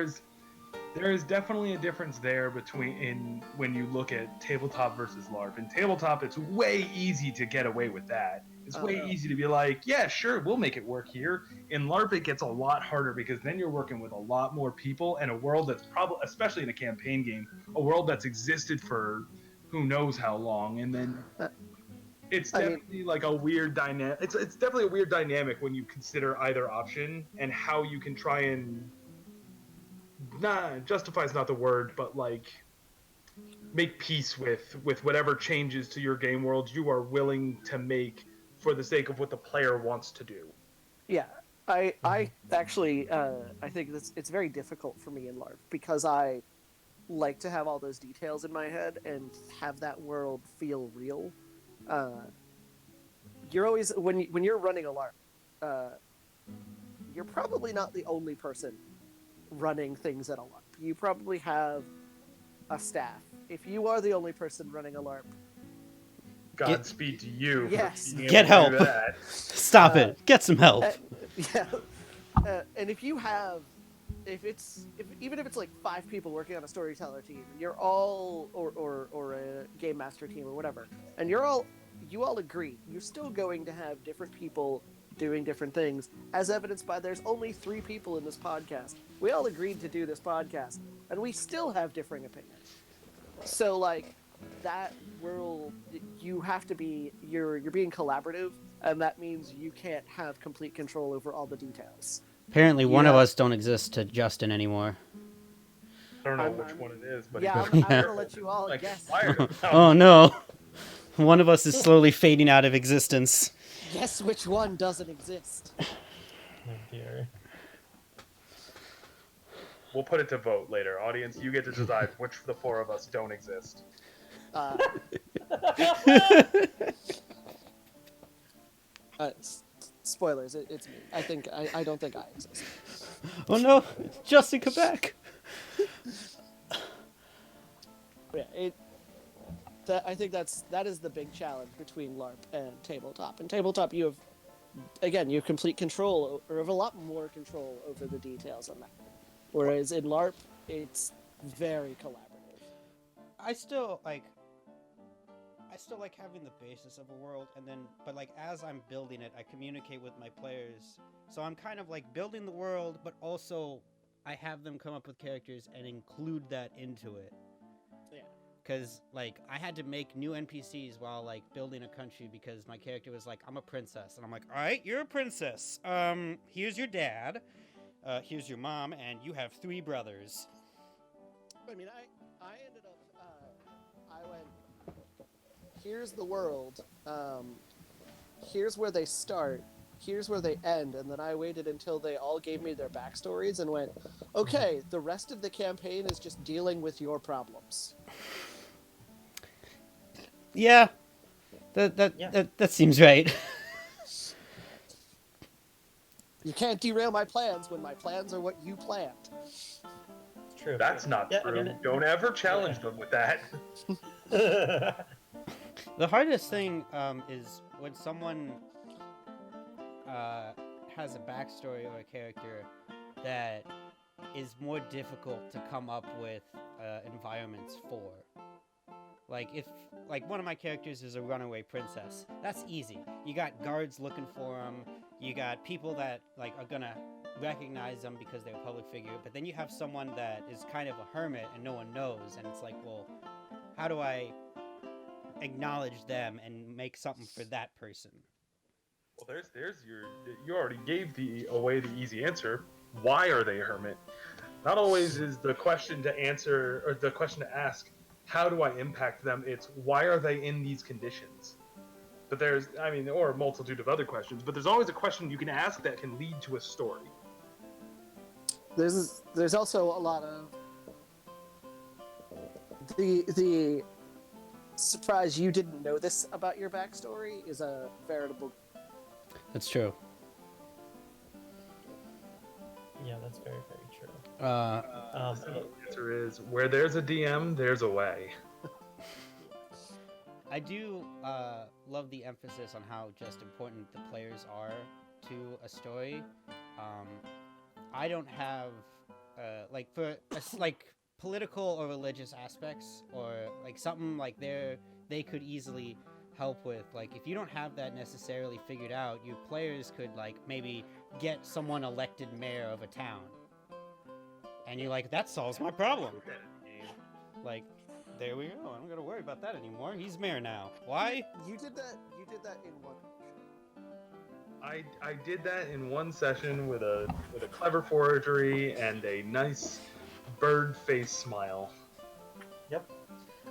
[SPEAKER 4] is definitely a difference there between when you look at tabletop versus LARP. In tabletop, it's way easy to get away with that. It's way easy to be like, yeah, sure, we'll make it work here. In LARP, it gets a lot harder because then you're working with a lot more people and a world that's probably, especially in a campaign game, a world that's existed for who knows how long, and then it's definitely like a weird dynamic. It's definitely a weird dynamic when you consider either option and how you can try and justify is not the word, but like make peace with whatever changes to your game world you are willing to make for the sake of what the player wants to do.
[SPEAKER 2] Yeah, I actually I think it's very difficult for me in LARP because I like to have all those details in my head and have that world feel real. You're always when you're running a LARP, you're probably not the only person running things at a LARP. You probably have a staff. If you are the only person running a LARP,
[SPEAKER 4] Godspeed to you.
[SPEAKER 2] Yes.
[SPEAKER 1] Get help. Stop it. Get some help.
[SPEAKER 2] Yeah. And if you have, even if it's like 5 people working on a storyteller team, you're all or a game master team or whatever, and you all agree, you're still going to have different people doing different things, as evidenced by there's only 3 people in this podcast. We all agreed to do this podcast, and we still have differing opinions. So like that world, you have to be you're being collaborative, and that means you can't have complete control over all the details.
[SPEAKER 1] Apparently, one of us don't exist to Justin anymore.
[SPEAKER 4] I don't know which one it is, but
[SPEAKER 2] yeah, I'm gonna let you all guess.
[SPEAKER 1] Oh no, one of us is slowly fading out of existence.
[SPEAKER 2] Guess which one doesn't exist.
[SPEAKER 3] Oh dear.
[SPEAKER 4] We'll put it to vote later. Audience, you get to decide which of the 4 of us don't exist.
[SPEAKER 2] Spoilers, it's me. I don't think I exist.
[SPEAKER 1] Oh no, Justin, come back.
[SPEAKER 2] Yeah, I think that is the big challenge between LARP and tabletop. In tabletop, you have complete control, or have a lot more control over the details on that. Whereas in LARP, it's very collaborative.
[SPEAKER 1] I still like having the basis of a world, but like as I'm building it, I communicate with my players. So I'm kind of like building the world, but also I have them come up with characters and include that into it.
[SPEAKER 2] Yeah.
[SPEAKER 1] Because like I had to make new NPCs while like building a country because my character was like, I'm a princess, and I'm like, all right, you're a princess. Here's your dad. Here's your mom, and you have 3 brothers.
[SPEAKER 2] I mean, I ended up, I went, here's the world, here's where they start, here's where they end, and then I waited until they all gave me their backstories and went, okay, the rest of the campaign is just dealing with your problems.
[SPEAKER 1] Yeah, that seems right.
[SPEAKER 2] You can't derail my plans when my plans are what you planned.
[SPEAKER 3] True.
[SPEAKER 4] That's not true. Don't ever challenge them with that.
[SPEAKER 1] The hardest thing is when someone has a backstory or a character that is more difficult to come up with environments for. Like if one of my characters is a runaway princess, that's easy. You got guards looking for them. You got people that like are gonna recognize them because they're a public figure. But then you have someone that is kind of a hermit and no one knows, and it's like, well, how do I acknowledge them and make something for that person?
[SPEAKER 4] Well, there's you already gave away the easy answer. Why are they a hermit? Not always is the question to answer or the question to ask, how do I impact them? It's why are they in these conditions? But or a multitude of other questions, but there's always a question you can ask that can lead to a story.
[SPEAKER 2] There's also a lot of the surprise you didn't know this about your backstory is a veritable.
[SPEAKER 1] That's true.
[SPEAKER 3] Yeah, that's very, very true.
[SPEAKER 4] The answer is where there's a DM, there's a way.
[SPEAKER 1] I do love the emphasis on how just important the players are to a story. I don't have for political or religious aspects, or like something like they could easily help with. Like if you don't have that necessarily figured out, your players could like maybe get someone elected mayor of a town, and you're like, that solves my problem. Like There we go. I don't gotta worry about that anymore. He's mayor now. Why?
[SPEAKER 2] You did that. You did that in one.
[SPEAKER 4] I did that in one session with a clever forgery and a nice bird face smile.
[SPEAKER 3] Yep.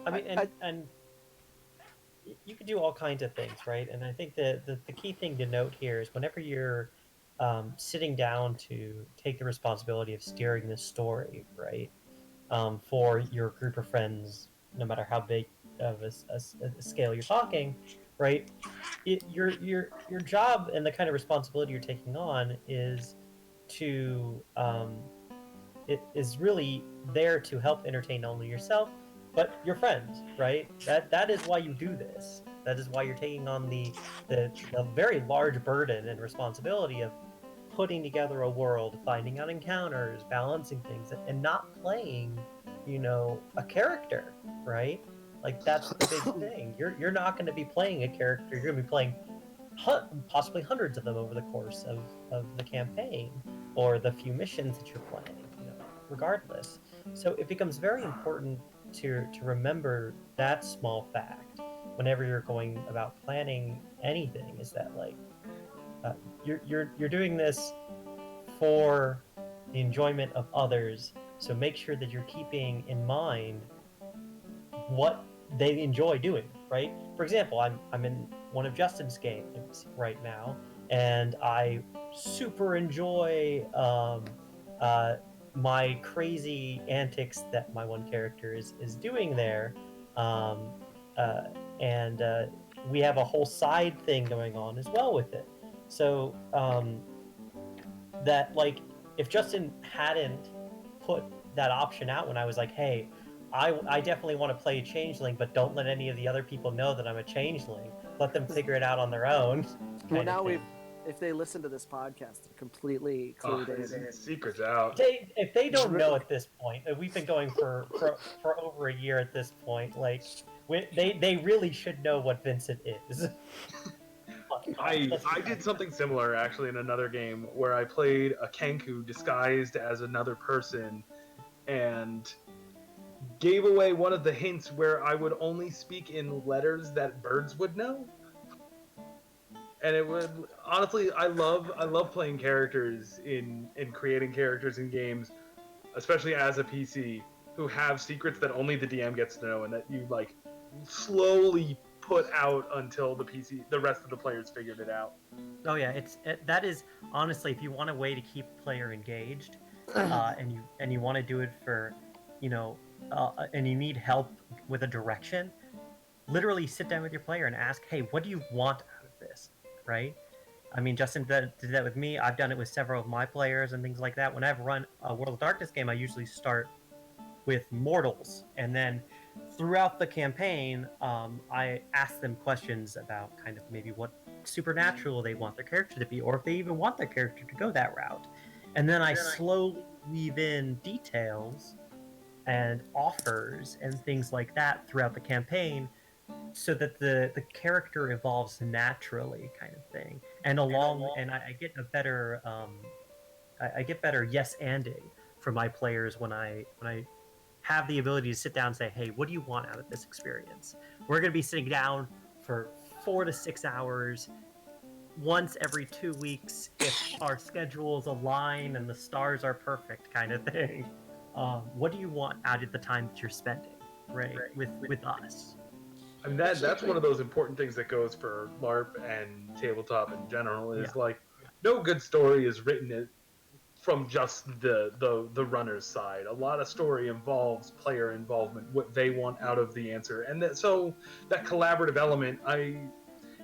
[SPEAKER 3] I mean, and you could do all kinds of things, right? And I think the key thing to note here is whenever you're sitting down to take the responsibility of steering this story, right, for your group of friends, no matter how big of a scale you're talking, right? Your job and the kind of responsibility you're taking on is to it is really there to help entertain not only yourself but your friends, right? That is why you do this. That is why you're taking on the very large burden and responsibility of putting together a world, finding out encounters, balancing things, and not playing, a character, right? Like that's the big thing. You're not going to be playing a character. You're going to be playing possibly hundreds of them over the course of the campaign or the few missions that you're playing, regardless. So it becomes very important to remember that small fact whenever you're going about planning anything, is that like you're doing this for the enjoyment of others. So make sure that you're keeping in mind what they enjoy doing, right? For example, I'm in one of Justin's games right now, and I super enjoy my crazy antics that my one character is doing there, and we have a whole side thing going on as well with it. So that like if Justin hadn't put that option out when I was like, hey, I definitely want to play Changeling, but don't let any of the other people know that I'm a Changeling. Let them figure it out on their own.
[SPEAKER 2] Well, now if they listen to this podcast, they're completely clued in.
[SPEAKER 4] Secret's out.
[SPEAKER 3] If they don't know at this point, we've been going for over a year at this point. Like, they really should know what Vincent is.
[SPEAKER 4] I did something similar actually in another game where I played a Kenku disguised as another person, and gave away one of the hints where I would only speak in letters that birds would know. And it would honestly, I love playing characters in creating characters in games, especially as a PC, who have secrets that only the DM gets to know, and that you like slowly put out until the rest of the players figured it out.
[SPEAKER 3] Oh yeah, that is honestly, if you want a way to keep player engaged, and you want to do it for, and you need help with a direction, literally sit down with your player and ask, hey, what do you want out of this, right? I mean, Justin did that with me. I've done it with several of my players and things like that. When I've run a World of Darkness game, I usually start with mortals, and then throughout the campaign, I ask them questions about kind of maybe what supernatural they want their character to be, or if they even want their character to go that route. And then I slowly weave in details and offers and things like that throughout the campaign, so that the character evolves naturally, kind of thing. And I get a better yes-anding from my players when I have the ability to sit down and say, hey, what do you want out of this experience? We're going to be sitting down for 4 to 6 hours once every 2 weeks if our schedules align and the stars are perfect, kind of thing. What do you want out of the time that you're spending, right, with us?
[SPEAKER 4] I mean, that's one of those important things that goes for LARP and tabletop in general, is like, no good story is written from just the runner's side. A lot of story involves player involvement, what they want out of the answer, and so that collaborative element,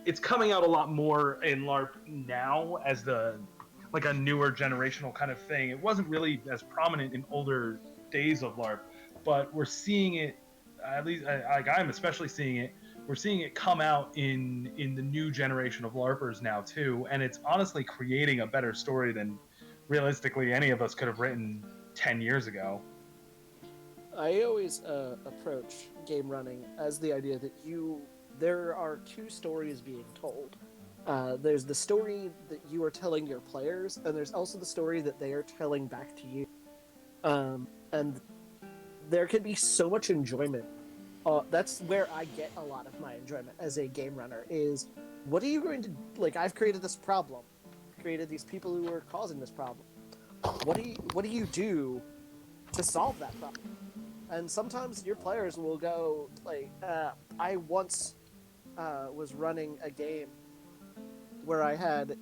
[SPEAKER 4] it's coming out a lot more in LARP now as a newer generational kind of thing. It wasn't really as prominent in older days of LARP, but we're seeing it, at least I'm especially seeing it. We're seeing it come out in the new generation of LARPers now too, and it's honestly creating a better story than realistically any of us could have written 10 years ago.
[SPEAKER 2] I always approach game running as the idea that there are two stories being told. There's the story that you are telling your players, and there's also the story that they are telling back to you. And there can be so much enjoyment that's where I get a lot of my enjoyment as a game runner. Is what are you going to like? I've created this problem, created these people who are causing this problem. What do you do to solve that problem? And sometimes your players will go like, I once was running a game where I had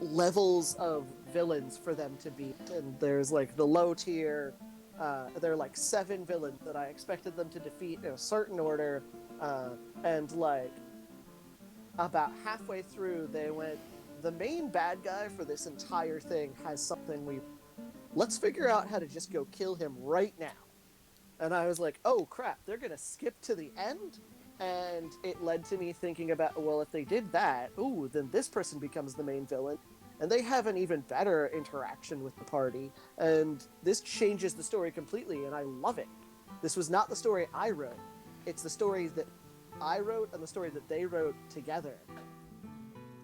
[SPEAKER 2] levels of villains for them to beat, and there's like the low tier. There are like 7 villains that I expected them to defeat in a certain order, and like about halfway through, they went, the main bad guy for this entire thing has something let's figure out how to just go kill him right now. And I was like, oh crap, they're gonna skip to the end? And it led to me thinking about, well, if they did that, ooh, then this person becomes the main villain, and they have an even better interaction with the party, and this changes the story completely, and I love it. This was not the story I wrote. It's the story that I wrote and the story that they wrote together.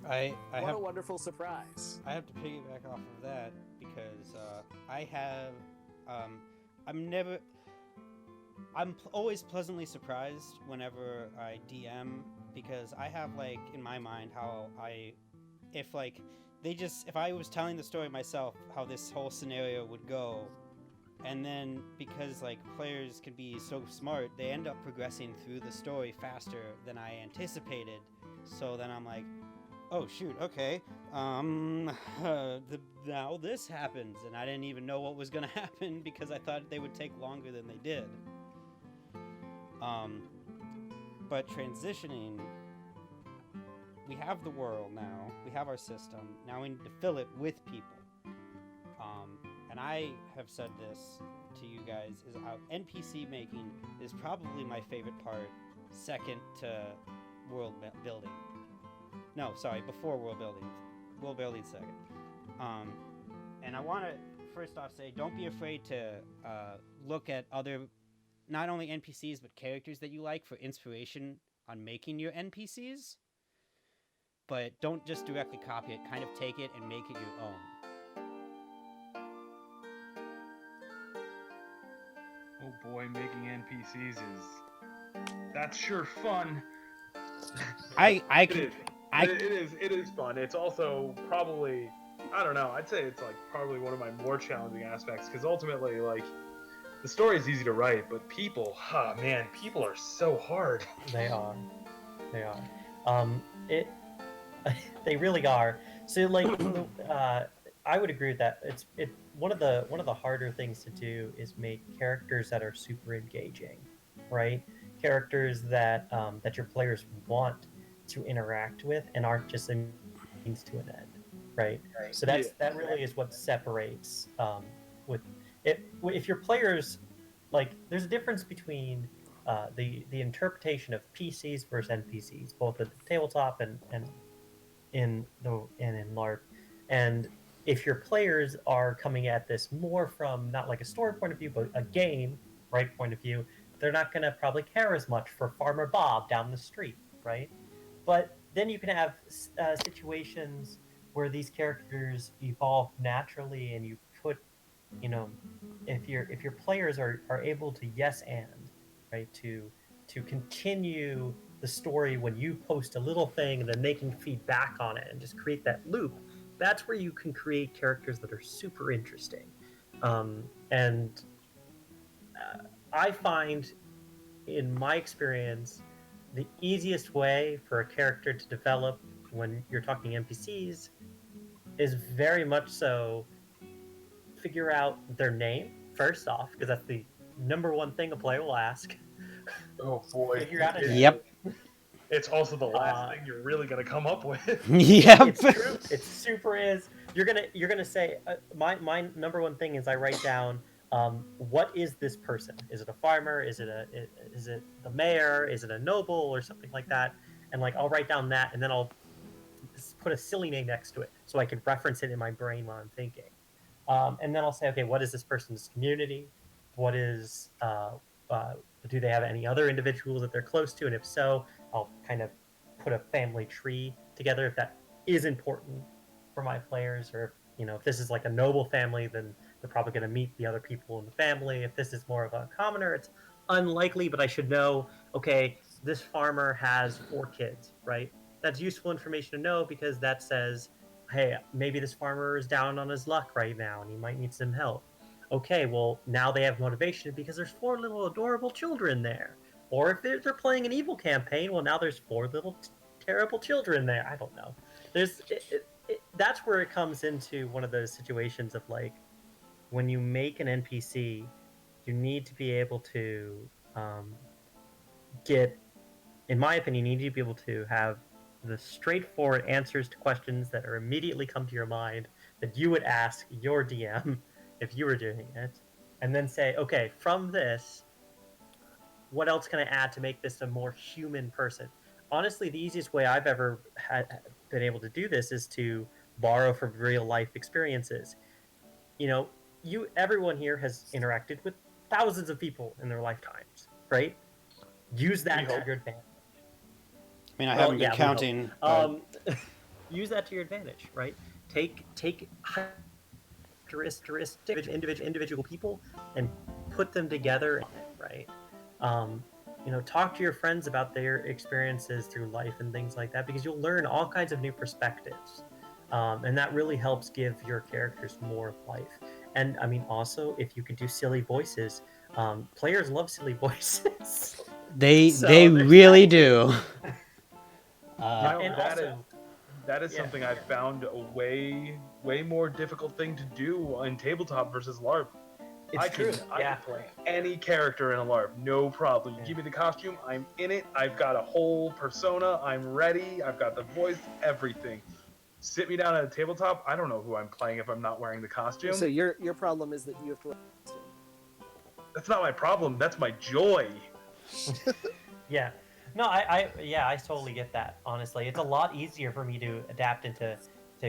[SPEAKER 1] I
[SPEAKER 2] What
[SPEAKER 1] have
[SPEAKER 2] a wonderful surprise.
[SPEAKER 1] I have to piggyback off of that because I have always pleasantly surprised whenever I DM, because I have like in my mind how if I was telling the story myself how this whole scenario would go, and then because like players can be so smart, they end up progressing through the story faster than I anticipated. So then I'm like, oh shoot, okay, now this happens, and I didn't even know what was gonna happen because I thought they would take longer than they did. But transitioning, we have the world now, we have our system, now we need to fill it with people. And I have said this to you guys, is NPC making is probably my favorite part, second to world building. No, sorry, before world building. World building second. And I want to first off say, don't be afraid to look at other, not only NPCs, but characters that you like for inspiration on making your NPCs. But don't just directly copy it. Kind of take it and make it your own.
[SPEAKER 4] Oh boy, making NPCs that's sure fun. It is fun. It's also probably, I don't know, I'd say it's like probably one of my more challenging aspects, because ultimately, like, the story is easy to write, but people, man, people are so hard.
[SPEAKER 3] They are. They really are. So like, I would agree with that. It's one of the harder things to do is make characters that are super engaging, right? Characters that that your players want to interact with and aren't just a means to an end, right? So that really is what separates with it. If your players, like, there's a difference between the interpretation of PCs versus NPCs, both at the tabletop and in LARP. And if your players are coming at this more from not like a story point of view, but a game, right, point of view, they're not going to probably care as much for Farmer Bob down the street, right? But then you can have situations where these characters evolve naturally, and you put, if your players are able to yes and, right, to continue the story when you post a little thing and then they can feed back on it and just create that loop, that's where you can create characters that are super interesting. And I find, in my experience, the easiest way for a character to develop when you're talking NPCs is very much so figure out their name first off, because that's the number one thing a player will ask.
[SPEAKER 4] Oh boy.
[SPEAKER 3] Figure out a name.
[SPEAKER 1] Yep.
[SPEAKER 4] It's also the last thing you're really gonna come up with.
[SPEAKER 1] Yep.
[SPEAKER 3] It's true. It super is. You're gonna say my number one thing is I write down what is this person? Is it a farmer? Is it the mayor? Is it a noble or something like that? And like I'll write down that, and then I'll put a silly name next to it so I can reference it in my brain while I'm thinking. And then I'll say, okay, what is this person's community? What is do they have any other individuals that they're close to? And if so, I'll kind of put a family tree together if that is important for my players, or if this is like a noble family, then they're probably going to meet the other people in the family. If this is more of a commoner, it's unlikely, but I should know, okay, this farmer has 4 kids, right? That's useful information to know because that says, hey, maybe this farmer is down on his luck right now and he might need some help. Okay, well, now they have motivation because there's 4 little adorable children there. Or if they're playing an evil campaign, well, now there's 4 little terrible children there. I don't know. That's where it comes into one of those situations of like, when you make an NPC, you need to be able to get, in my opinion, you need to be able to have the straightforward answers to questions that are immediately come to your mind that you would ask your DM if you were doing it, and then say, okay, from this, what else can I add to make this a more human person? Honestly, the easiest way I've ever been able to do this is to borrow from real life experiences. You know, everyone here has interacted with thousands of people in their lifetimes, right? Use that to your advantage.
[SPEAKER 1] I mean, I haven't been counting.
[SPEAKER 3] Use that to your advantage, right? Take characteristics, individual people, and put them together, right? Talk to your friends about their experiences through life and things like that, because you'll learn all kinds of new perspectives, and that really helps give your characters more life. And I mean, also, if you can do silly voices, players love silly voices.
[SPEAKER 1] They really do.
[SPEAKER 3] And
[SPEAKER 4] that is something I've found a way more difficult thing to do in tabletop versus LARP. I can play any character in a LARP, no problem. You give me the costume, I'm in it. I've got a whole persona. I'm ready. I've got the voice, everything. Sit me down at a tabletop. I don't know who I'm playing if I'm not wearing the costume.
[SPEAKER 2] So your problem is that you have to wear the costume.
[SPEAKER 4] That's not my problem. That's my joy.
[SPEAKER 3] Yeah. No, I totally get that. Honestly, it's a lot easier for me to adapt into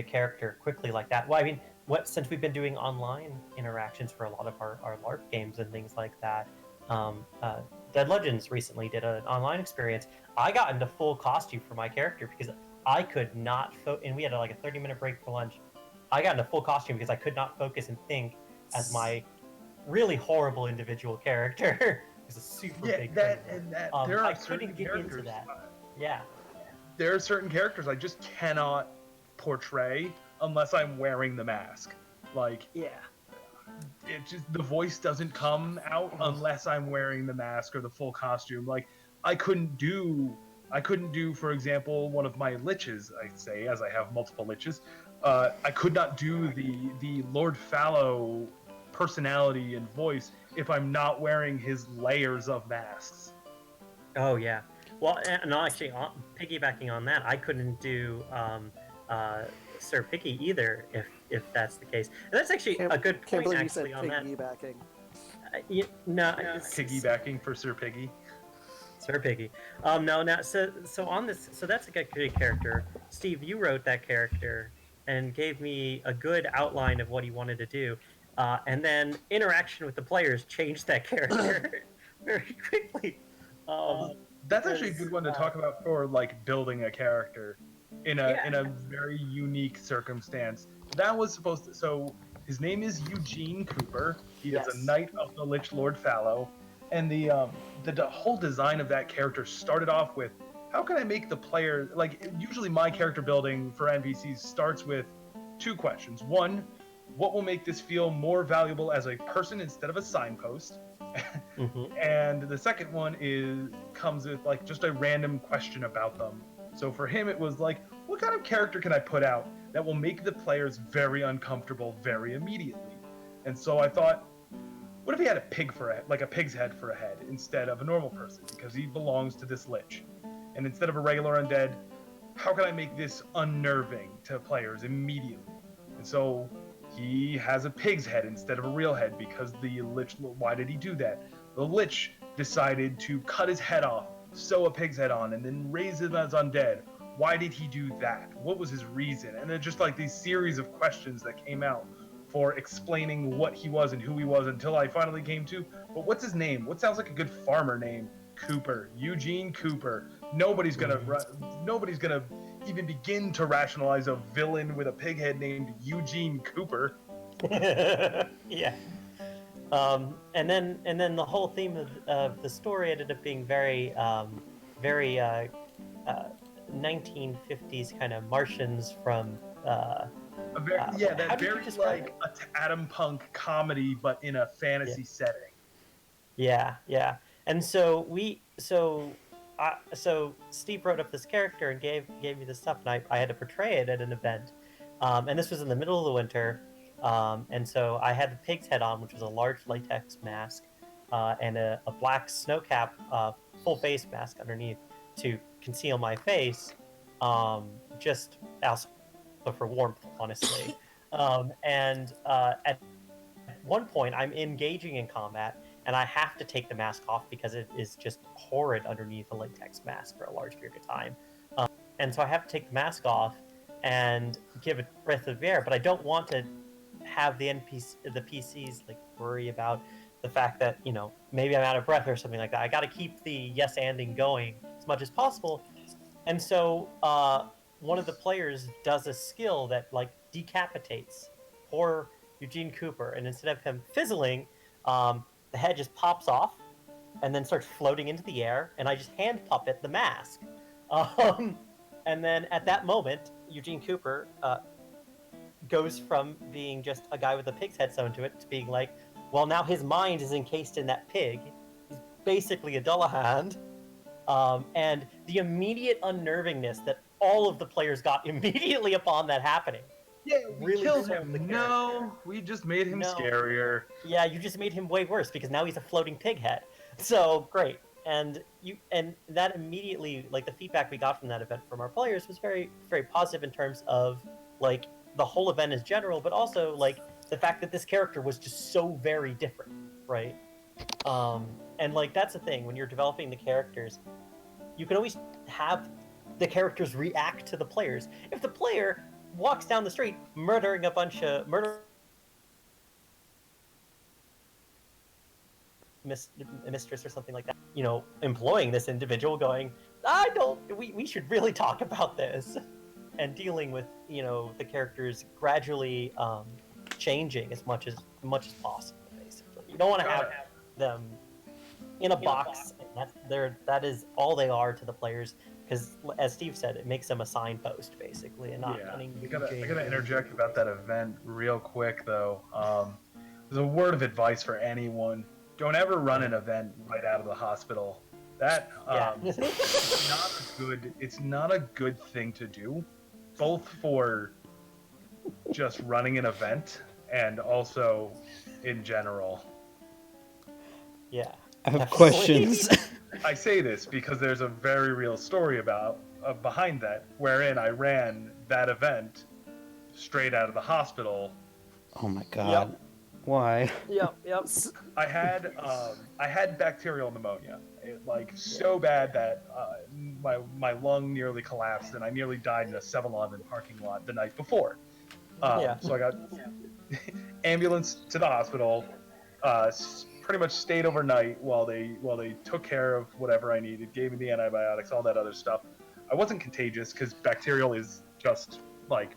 [SPEAKER 3] character quickly like that. Well, I mean, since we've been doing online interactions for a lot of our LARP games and things like that, Dead Legends recently did an online experience. I got into full costume for my character because I could not and we had like a 30-minute break for lunch. I got into full costume because I could not focus and think as my really horrible individual character. It's a super big
[SPEAKER 4] there are
[SPEAKER 3] I couldn't get into that.
[SPEAKER 4] There are certain characters I just cannot portray unless I'm wearing the mask. Like, the voice doesn't come out unless I'm wearing the mask or the full costume. Like, I couldn't do, for example, one of my liches, I'd say, as I have multiple liches. I could not do the Lord Fallow personality and voice if I'm not wearing his layers of masks.
[SPEAKER 3] Oh yeah. Well, no, actually, piggybacking on that, I couldn't do Sir Piggy either, if that's the case. And that's actually a good point.
[SPEAKER 2] Can't believe
[SPEAKER 3] actually
[SPEAKER 2] you said
[SPEAKER 3] on that.
[SPEAKER 2] piggybacking.
[SPEAKER 4] Piggybacking for Sir Piggy.
[SPEAKER 3] Sir Piggy. So on this, so that's a good character. Steve, you wrote that character and gave me a good outline of what he wanted to do. And then interaction with the players changed that character very quickly.
[SPEAKER 4] That's actually a good one to talk about for like building a character in a very unique circumstance. That was supposed to. So his name is Eugene Cooper. He is a knight of the Lich Lord Fallow, and the whole design of that character started off with, how can I make the player, like, usually my character building for NPCs starts with 2 questions. One, what will make this feel more valuable as a person instead of a signpost? And the second one comes with like just a random question about them. So for him, it was like, what kind of character can I put out that will make the players very uncomfortable very immediately? And so I thought, what if he had a pig's head for a head instead of a normal person, because he belongs to this lich? And instead of a regular undead, how can I make this unnerving to players immediately? And so he has a pig's head instead of a real head because the lich. Why did he do that? The lich decided to cut his head off, sew a pig's head on, and then raise him as undead. Why did he do that? What was his reason? And then just like these series of questions that came out for explaining what he was and who he was, until I finally came to, but what's his name? What sounds like a good farmer name? Cooper. Eugene Cooper. Nobody's gonna even begin to rationalize a villain with a pig head named Eugene Cooper.
[SPEAKER 3] Yeah. And then the whole theme of the story ended up being very 1950s kind of Martians from
[SPEAKER 4] Yeah,
[SPEAKER 3] how
[SPEAKER 4] that
[SPEAKER 3] did you
[SPEAKER 4] very
[SPEAKER 3] describe
[SPEAKER 4] like
[SPEAKER 3] it?
[SPEAKER 4] Atom Punk comedy, but in a
[SPEAKER 3] Yeah.
[SPEAKER 4] fantasy setting.
[SPEAKER 3] Yeah. And so Steve wrote up this character and gave me this stuff, and I had to portray it at an event. And this was in the middle of the winter. And so I had the pig's head on, which was a large latex mask, and a black snow cap, full face mask underneath to conceal my face. Just also for warmth, honestly. And at one point, I'm engaging in combat, and I have to take the mask off because it is just horrid underneath a latex mask for a large period of time. And so I have to take the mask off and give a breath of air, but I don't want to have the PCs like worry about the fact that maybe I'm out of breath or something like that. I got to keep the yes anding going as much as possible, and so one of the players does a skill that like decapitates poor Eugene Cooper, and instead of him fizzling, the head just pops off and then starts floating into the air, and I just hand puppet the mask. Um, and then at that moment, Eugene Cooper goes from being just a guy with a pig's head sewn to it to being like, well, now his mind is encased in that pig. He's basically a Dullahan. And the immediate unnervingness that all of the players got immediately upon that happening.
[SPEAKER 4] Yeah, we
[SPEAKER 3] Really
[SPEAKER 4] killed
[SPEAKER 3] sold
[SPEAKER 4] him.
[SPEAKER 3] the character.
[SPEAKER 4] No, we just made him
[SPEAKER 3] No.
[SPEAKER 4] scarier.
[SPEAKER 3] Yeah, you just made him way worse because now he's a floating pig head. So great. And that immediately, like, the feedback we got from that event from our players was very, very positive in terms of like the whole event as general, but also like the fact that this character was just so very different, right? And like that's the thing when you're developing the characters, you can always have the characters react to the players. If the player walks down the street murdering a bunch of mistress or something like that, employing this individual going, we should really talk about this, and dealing with the characters gradually changing as much as possible. Basically, you don't want to have them in a box. That is all they are to the players, because as Steve said, it makes them a signpost basically, and not running.
[SPEAKER 4] I gotta interject about that event real quick though. There's a word of advice for anyone: don't ever run an event right out of the hospital. That it's not a good thing to do, both for just running an event and also in general.
[SPEAKER 3] Yeah.
[SPEAKER 1] I have questions.
[SPEAKER 4] I say this because there's a very real story behind that, wherein I ran that event straight out of the hospital.
[SPEAKER 1] Oh my god.
[SPEAKER 3] Yep.
[SPEAKER 1] Why?
[SPEAKER 3] Yep.
[SPEAKER 4] I had bacterial pneumonia, so bad that my lung nearly collapsed, and I nearly died in a 7-Eleven parking lot the night before. So I got ambulance to the hospital. Pretty much stayed overnight while they took care of whatever I needed, gave me the antibiotics, all that other stuff. I wasn't contagious because bacterial is just like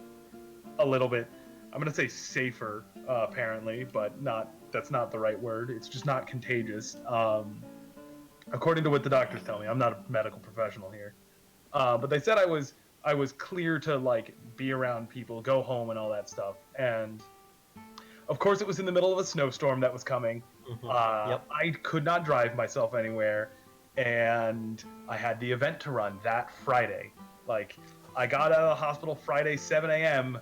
[SPEAKER 4] a little bit, I'm gonna say safer apparently, but that's not the right word. It's just not contagious. According to what the doctors tell me, I'm not a medical professional here, but they said I was clear to like be around people, go home, and all that stuff. And of course, it was in the middle of a snowstorm that was coming.
[SPEAKER 3] Yep.
[SPEAKER 4] I could not drive myself anywhere, and I had the event to run that Friday. Like, I got out of the hospital Friday 7 a.m.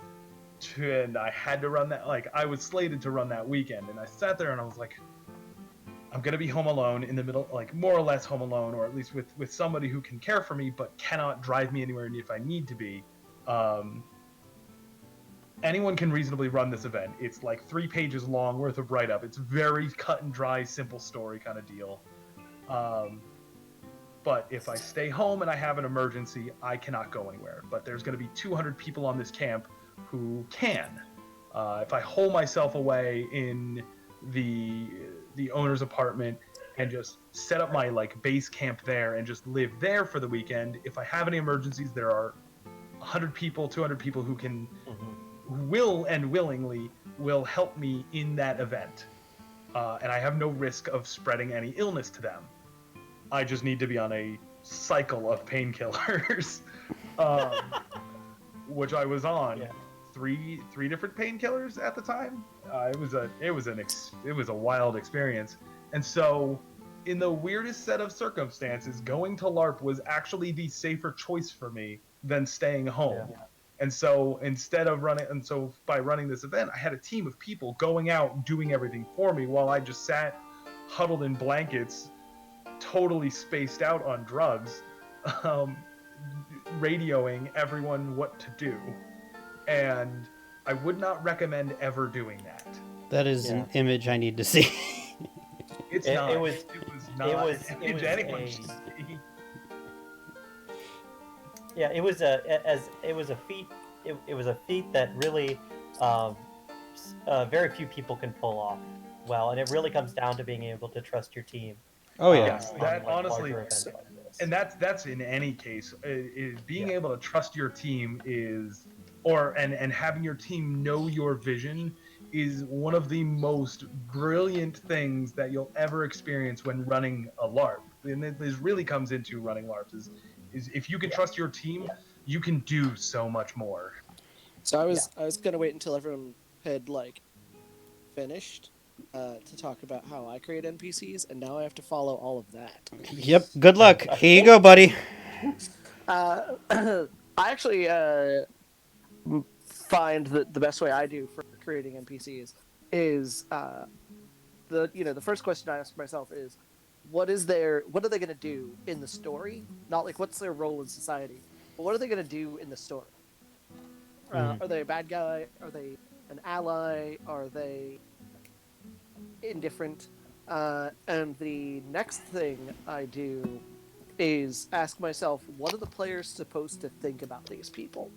[SPEAKER 4] and I had to run that. Like, I was slated to run that weekend, and I sat there and I was like, I'm gonna be home alone in the middle, like more or less home alone, or at least with somebody who can care for me but cannot drive me anywhere if I need to be. Anyone can reasonably run this event. It's like 3 pages long worth of write-up. It's very cut and dry, simple story kind of deal. But if I stay home and I have an emergency, I cannot go anywhere. But there's going to be 200 people on this camp who can. If I hole myself away in the owner's apartment and just set up my like base camp there and just live there for the weekend, if I have any emergencies, there are 100 people, 200 people who can. Will and willingly will help me in that event, and I have no risk of spreading any illness to them. I just need to be on a cycle of painkillers, which I was on.
[SPEAKER 3] Yeah.
[SPEAKER 4] Three different painkillers at the time. It was a wild experience, and so in the weirdest set of circumstances, going to LARP was actually the safer choice for me than staying home.
[SPEAKER 3] Yeah.
[SPEAKER 4] And so by running this event, I had a team of people going out doing everything for me while I just sat huddled in blankets, totally spaced out on drugs, radioing everyone what to do. And I would not recommend ever doing that.
[SPEAKER 1] That is an image I need to see.
[SPEAKER 4] It was not an image anyone should see.
[SPEAKER 3] Yeah, it was a feat. It was a feat that really very few people can pull off well, and it really comes down to being able to trust your team.
[SPEAKER 1] Oh yeah.
[SPEAKER 4] Yes, that honestly, and that's in any case. Being able to trust your team and having your team know your vision is one of the most brilliant things that you'll ever experience when running a LARP. And this really comes into running LARPs is if you can trust your team, you can do so much more.
[SPEAKER 2] So I was gonna wait until everyone had finished to talk about how I create NPCs, and now I have to follow all of that.
[SPEAKER 1] Yep. Good luck. Here you go, buddy.
[SPEAKER 2] I actually find that the best way I do for creating NPCs is the first question I ask myself is what are they going to do in the story? Not what's their role in society, but what are they going to do in the story? Are they a bad guy? Are they an ally? Are they indifferent? And the next thing I do is ask myself, what are the players supposed to think about these people?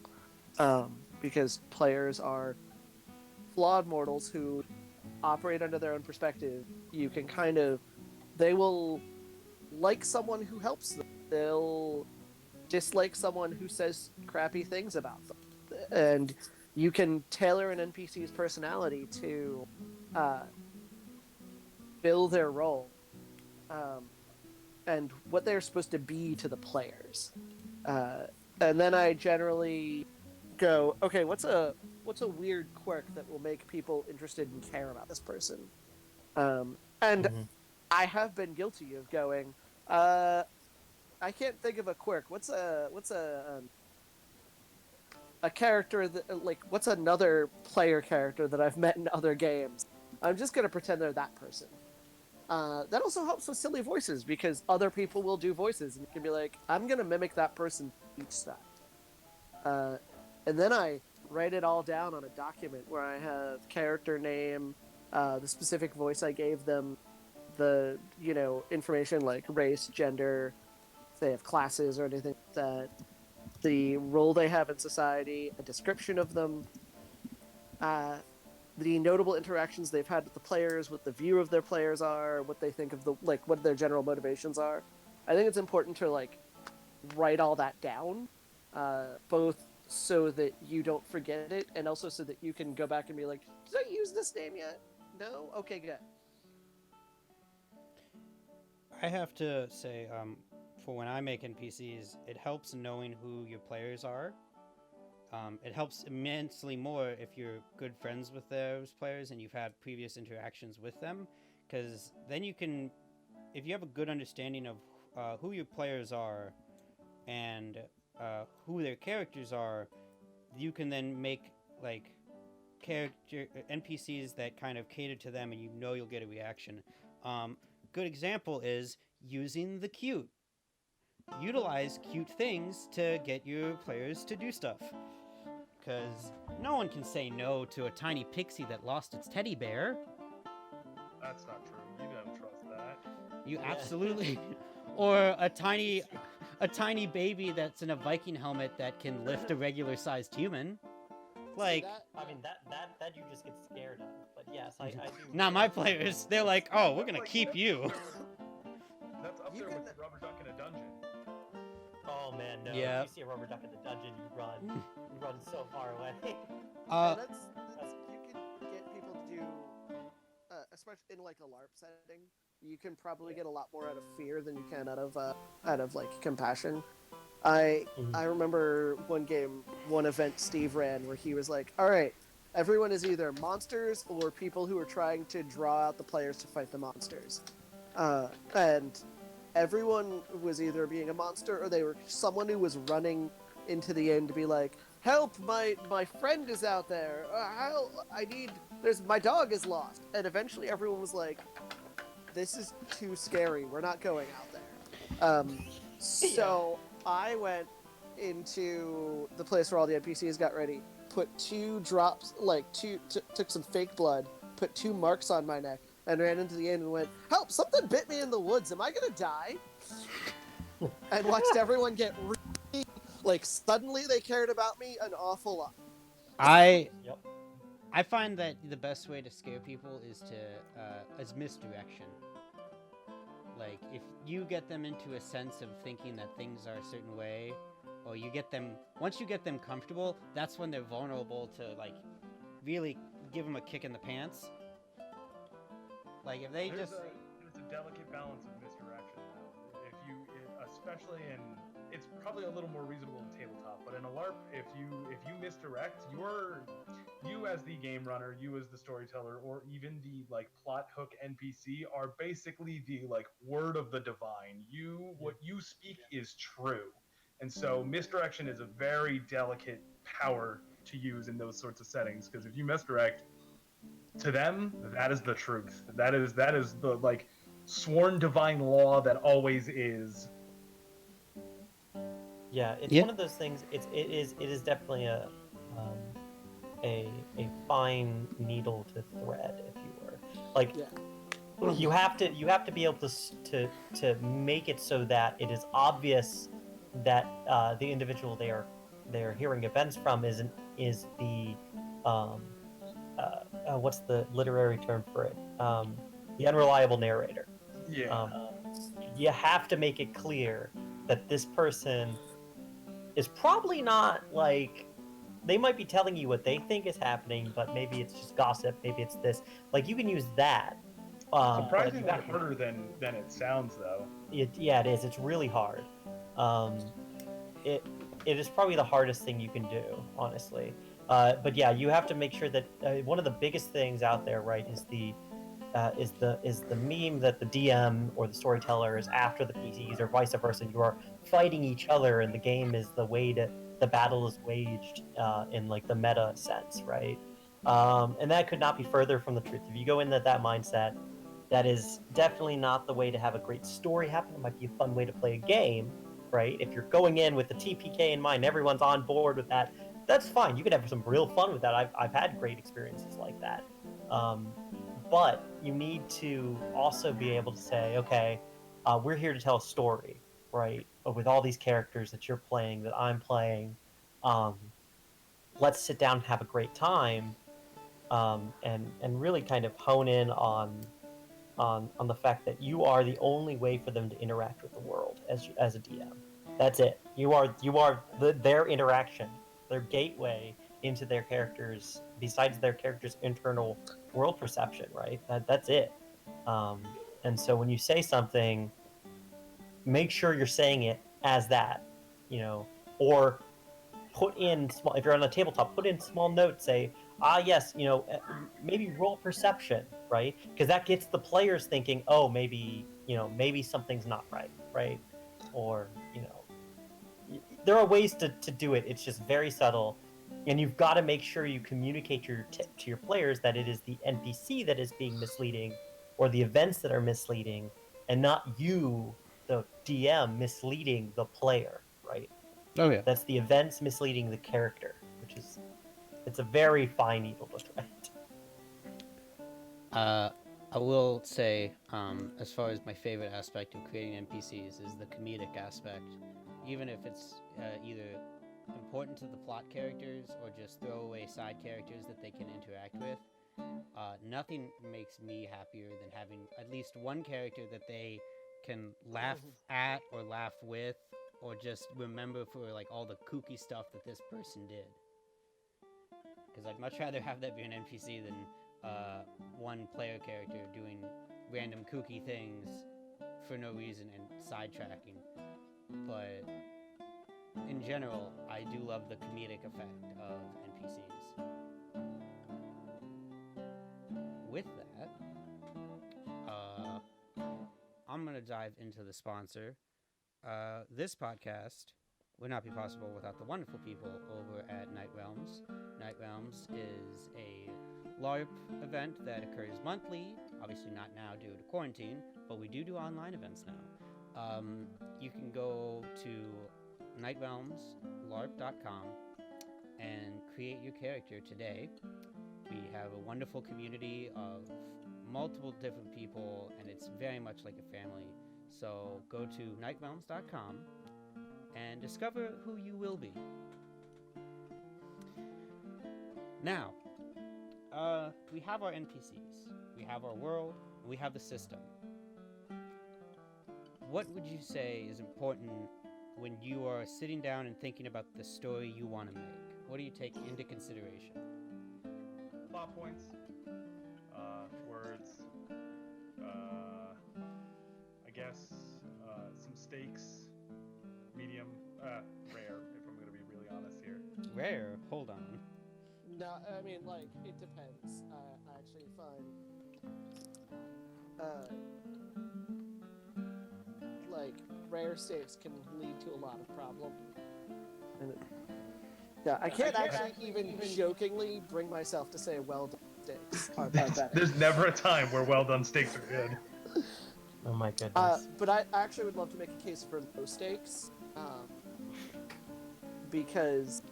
[SPEAKER 2] Because players are flawed mortals who operate under their own perspective. You can they will like someone who helps them. They'll dislike someone who says crappy things about them. And you can tailor an NPC's personality to fill their role and what they're supposed to be to the players. And then I generally go, okay, what's a weird quirk that will make people interested and care about this person? I have been guilty of going, I can't think of a quirk. What's a character that what's another player character that I've met in other games? I'm just gonna pretend they're that person. That also helps with silly voices because other people will do voices and you can be like, I'm gonna mimic that person each time. And then I write it all down on a document where I have character name, the specific voice I gave them, the information like race, gender, if they have classes or anything like that, the role they have in society, a description of them, the notable interactions they've had with the players, what the view of their players are, what they think of what their general motivations are. I think it's important to write all that down, both so that you don't forget it, and also so that you can go back and be like, did I use this name yet? No? Okay, good.
[SPEAKER 1] I have to say, for when I make NPCs, it helps knowing who your players are. It helps immensely more if you're good friends with those players and you've had previous interactions with them, because then you can, if you have a good understanding of who your players are and who their characters are, you can then make character NPCs that kind of cater to them, and you'll get a reaction. Good example is using the cute. Utilize cute things to get your players to do stuff. Because no one can say no to a tiny pixie that lost its teddy bear.
[SPEAKER 4] That's not true. You don't trust that.
[SPEAKER 1] You absolutely... Or a tiny baby that's in a Viking helmet that can lift a regular-sized human.
[SPEAKER 3] I mean, that you just get scared of. But yes, I do.
[SPEAKER 1] Not my players. They're like, oh, we're gonna keep you.
[SPEAKER 4] That's up there with the rubber duck in a dungeon.
[SPEAKER 3] Oh man, no.
[SPEAKER 1] Yeah.
[SPEAKER 3] If you see a rubber duck in the dungeon, you run. You run so far away.
[SPEAKER 2] You can get especially in like a LARP setting, you can probably get a lot more out of fear than you can out of like compassion. I
[SPEAKER 3] Mhm.
[SPEAKER 2] I remember one event Steve ran where he was like, "All right, everyone is either monsters or people who are trying to draw out the players to fight the monsters," and everyone was either being a monster or they were someone who was running into the inn to be like, "Help! My friend is out there. Help! There's my dog is lost." And eventually, everyone was like, "This is too scary. We're not going out there." So I went into the place where all the NPCs got ready, put two drops, took some fake blood, put 2 marks on my neck, and ran into the inn and went, "Help! Something bit me in the woods. Am I gonna die?" And watched everyone get really, like, suddenly they cared about me an awful lot.
[SPEAKER 1] I
[SPEAKER 3] Yep.
[SPEAKER 1] I find that the best way to scare people is misdirection. Like, if you get them into a sense of thinking that things are a certain way, or once you get them comfortable, that's when they're vulnerable to, like, really give them a kick in the pants. Like, if they
[SPEAKER 4] There's
[SPEAKER 1] just.
[SPEAKER 4] a delicate balance of misdirection though. Especially in, it's probably a little more reasonable in tabletop, but in a LARP, if you misdirect, you as the game runner, you as the storyteller, or even the like plot hook NPC are basically the like word of the divine. What you speak is true. And so misdirection is a very delicate power to use in those sorts of settings, because if you misdirect, to them, that is the truth. That is the like sworn divine law that always is.
[SPEAKER 3] Yeah, it's
[SPEAKER 1] Yeah.
[SPEAKER 3] one of those things. It is definitely um, a fine needle to thread, if you were. Like
[SPEAKER 2] Yeah.
[SPEAKER 3] you have to be able to make it so that it is obvious that the individual they are hearing events from is the um, what's the literary term for it? The unreliable narrator.
[SPEAKER 4] Yeah.
[SPEAKER 3] Um, you have to make it clear that this person is probably not like, they might be telling you what they think is happening, but maybe it's just gossip, maybe it's this. Like, you can use that. But you
[SPEAKER 4] Surprisingly
[SPEAKER 3] got
[SPEAKER 4] harder than it sounds, though.
[SPEAKER 3] yeah, it is. It's really hard. Um, it it is probably the hardest thing you can do, honestly. But yeah, you have to make sure that one of the biggest things out there, right, is the meme that the DM or the storyteller is after the PCs or vice versa. You are fighting each other, and the game is the battle is waged in like the meta sense, right? And that could not be further from the truth. If you go into that mindset, that is definitely not the way to have a great story happen. It might be a fun way to play a game, right? If you're going in with the TPK in mind, everyone's on board with that. That's fine. You can have some real fun with that. I've had great experiences like that. Um, but you need to also be able to say, okay, we're here to tell a story, right? With all these characters that you're playing, that I'm playing, um, let's sit down and have a great time, and really kind of hone in on the fact that you are the only way for them to interact with the world as a DM. That's it. You are their interaction, their gateway into their characters. Besides their characters' internal world perception, right? That's it. Um, and so when you say something, make sure you're saying it as that, you know, or put in small, if you're on a tabletop, put in small notes, say, yes, maybe roll perception, right? Because that gets the players thinking, oh, maybe something's not right, right? Or there are ways to do it. It's just very subtle, and you've got to make sure you communicate to your players that it is the NPC that is being misleading, or the events that are misleading, and not you, the DM, misleading the player, right?
[SPEAKER 1] Oh yeah.
[SPEAKER 3] That's the events misleading the character, it's a very fine needle to thread.
[SPEAKER 1] I will say, as far as my favorite aspect of creating NPCs is the comedic aspect. Even if it's either important to the plot characters or just throwaway side characters that they can interact with, nothing makes me happier than having at least one character that they can laugh at or laugh with, or just remember for like all the kooky stuff that this person did. Because I'd much rather have that be an NPC than one player character doing random kooky things for no reason and sidetracking. But in general, I do love the comedic effect of NPCs. With that, I'm going to dive into the sponsor. This podcast would not be possible without the wonderful people over at Night Realms. Night Realms is a LARP event that occurs monthly, obviously not now due to quarantine, but we do online events now. You can go to nightrealmslarp.com and create your character today. We have a wonderful community of multiple different people, and it's very much like a family. So go to nightrealms.com and discover who you will be. Now, we have our NPCs, we have our world, and we have the system. What would you say is important when you are sitting down and thinking about the story you want to make? What do you take into consideration?
[SPEAKER 4] Plot points, words, I guess some stakes, medium, rare, if I'm going to be really honest here.
[SPEAKER 1] Rare? Hold on.
[SPEAKER 2] No, I mean, like, it depends. I actually find, like, rare stakes can lead to a lot of problem. Yeah, I can't actually even jokingly bring myself to say well done stakes are pathetic.
[SPEAKER 4] There's never a time where well done steaks are good.
[SPEAKER 3] Oh my goodness.
[SPEAKER 2] But I actually would love to make a case for low stakes, because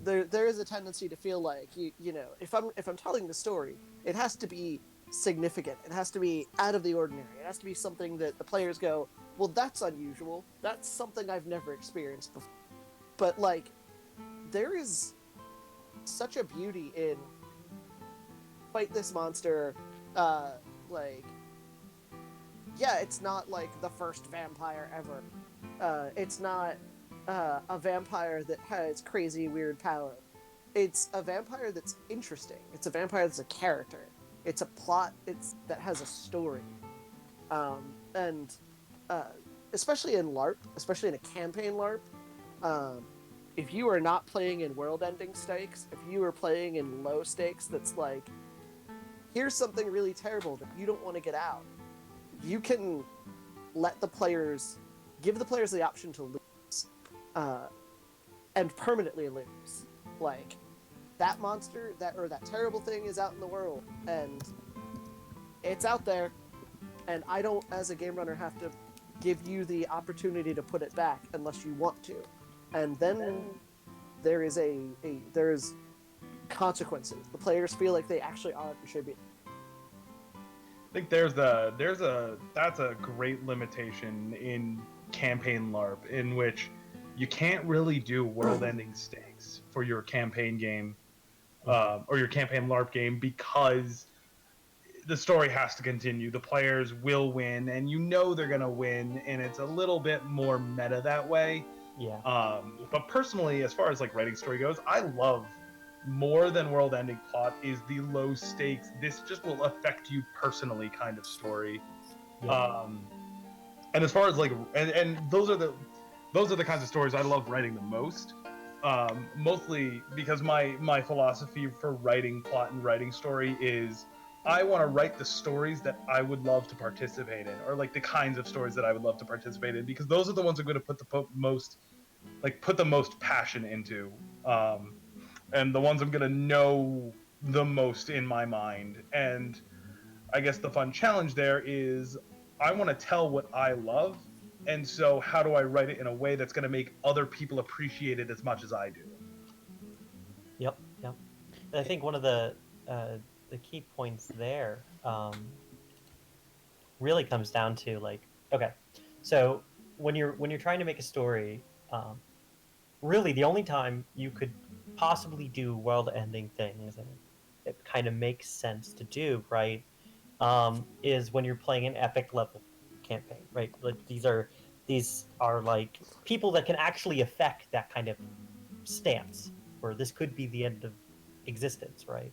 [SPEAKER 2] there is a tendency to feel like you know, if I'm telling the story, it has to be significant. It has to be out of the ordinary. It has to be something that the players go, well, that's unusual. That's something I've never experienced before. But like, there is such a beauty in fight this monster. Like, yeah, it's not like the first vampire ever. It's not a vampire that has crazy weird power. It's a vampire that's interesting. It's a vampire that's a character. It's a plot. That has a story. And especially in LARP, especially in a campaign LARP, if you are not playing in world-ending stakes, if you are playing in low stakes, that's like, here's something really terrible that you don't want to get out. You can give the players the option to lose, and permanently lose. Like, that monster, that terrible thing is out in the world, and it's out there, and I don't, as a game runner, have to give you the opportunity to put it back unless you want to. And then there is there's consequences. The players feel like they actually are contributing.
[SPEAKER 4] I think that's a great limitation in campaign LARP, in which you can't really do world-ending stakes for your campaign game, or your campaign LARP game, because the story has to continue. The players will win, and you know they're gonna win, and it's a little bit more meta that way.
[SPEAKER 3] Yeah.
[SPEAKER 4] But personally, as far as like writing story goes, I love, more than world-ending plot, is the low stakes, this just will affect you personally kind of story.
[SPEAKER 3] Yeah.
[SPEAKER 4] And as far as like, and those are the kinds of stories I love writing the most. Mostly because my philosophy for writing plot and writing story is, I want to write the stories that I would love to participate in, or like the kinds of stories that I would love to participate in, because those are the ones I'm going to put the most passion into, and the ones I'm going to know the most in my mind. And I guess the fun challenge there is, I want to tell what I love, and so how do I write it in a way that's going to make other people appreciate it as much as I do?
[SPEAKER 3] Yep. I think one of the key points there really comes down to, like, okay, so when you're trying to make a story, really the only time you could possibly do world-ending things, and it kind of makes sense to do, right, is when you're playing an epic level campaign, right? Like, these are like people that can actually affect that kind of stance, where this could be the end of existence, right?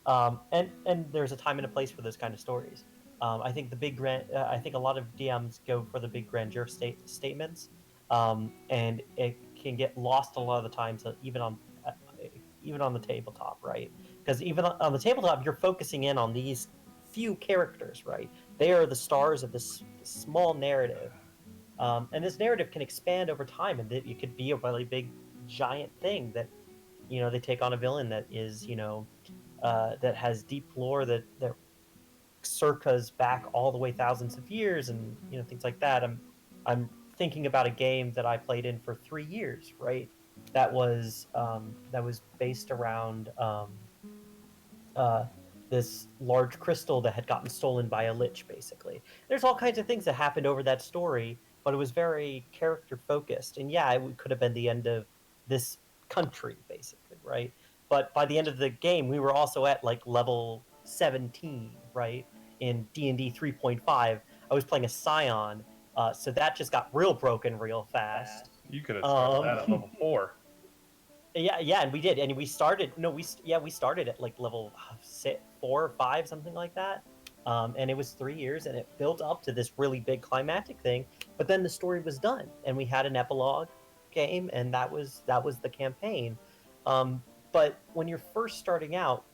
[SPEAKER 3] And there's a time and a place for those kind of stories. I think I think a lot of DMs go for the big grandeur statements, and it can get lost a lot of the times, uh, even on the tabletop, right? Because even on the tabletop, you're focusing in on these few characters, right? They are the stars of this small narrative, and this narrative can expand over time, and it could be a really big, giant thing that they take on a villain that is that has deep lore that circas back all the way thousands of years, and things like that. I'm thinking about a game that I played in for 3 years, right? That was based around uh, this large crystal that had gotten stolen by a lich, basically. There's all kinds of things that happened over that story, but it was very character focused. And yeah, it could have been the end of this country, basically, right? But by the end of the game, we were also at like level 17, right? In D&D 3.5, I was playing a Scion, so that just got real broken real fast.
[SPEAKER 4] You could have started that at level 4.
[SPEAKER 3] Yeah, and we did, and we started. No, we started at like level 4 or 5, something like that. And it was 3 years, and it built up to this really big climactic thing. But then the story was done, and we had an epilogue game, and that was the campaign. But when you're first starting out,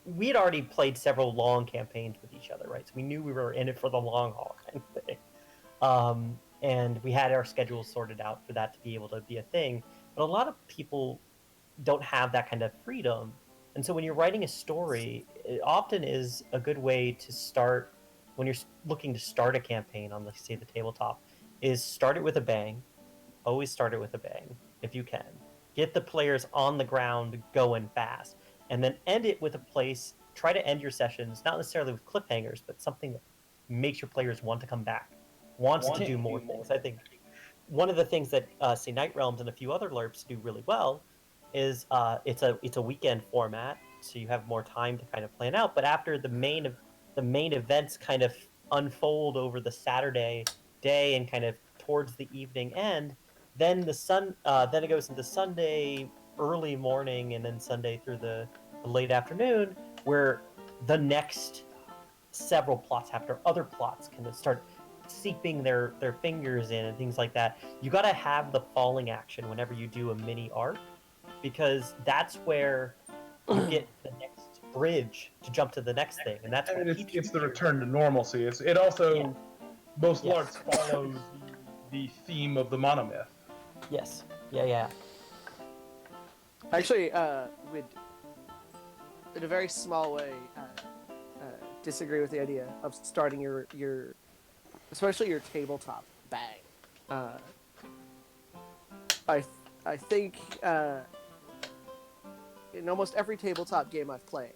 [SPEAKER 3] we had already played several long campaigns with each other, right? So we knew we were in it for the long haul, kind of thing. And we had our schedules sorted out for that to be able to be a thing. But a lot of people don't have that kind of freedom. And so when you're writing a story, it often is a good way to start when you're looking to start a campaign on, let's say, the tabletop, is start it with a bang. Always start it with a bang if you can. Get the players on the ground going fast. And then end it with a place. Try to end your sessions, not necessarily with cliffhangers, but something that makes your players want to come back, wants to do more things. I think one of the things that say Night Realms and a few other LARPs do really well is it's a weekend format, so you have more time to kind of plan out. But after the main events kind of unfold over the Saturday day and kind of towards the evening end, then then it goes into Sunday early morning and then Sunday through the late afternoon, where the next several plots after other plots can start seeping their fingers in and things like that. You got to have the falling action whenever you do a mini arc, because that's where you get the next bridge to jump to the next thing, and that's what
[SPEAKER 4] it's the return to normalcy. It also most
[SPEAKER 3] Yes.
[SPEAKER 4] LARPs follows the theme of the monomyth.
[SPEAKER 3] Yes. Yeah.
[SPEAKER 2] Actually, would, in a very small way, disagree with the idea of starting your especially your tabletop bang. I think in almost every tabletop game I've played,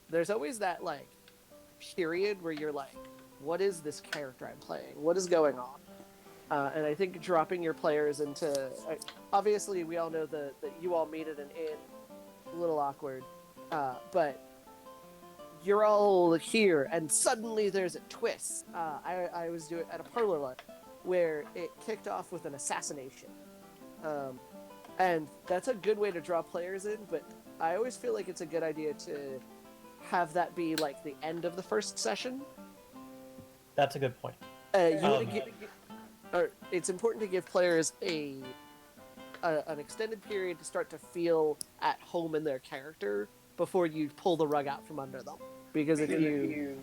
[SPEAKER 2] there's always that like period where you're like, what is this character I'm playing? What is going on? And I think dropping your players into obviously we all know that you all meet at an inn, a little awkward, but you're all here, and suddenly there's a twist. I was doing at a parlor lunch where it kicked off with an assassination, and that's a good way to draw players in. But I always feel like it's a good idea to have that be like the end of the first session.
[SPEAKER 3] That's a good point.
[SPEAKER 2] It's important to give players an extended period to start to feel at home in their character before you pull the rug out from under them. Because if you...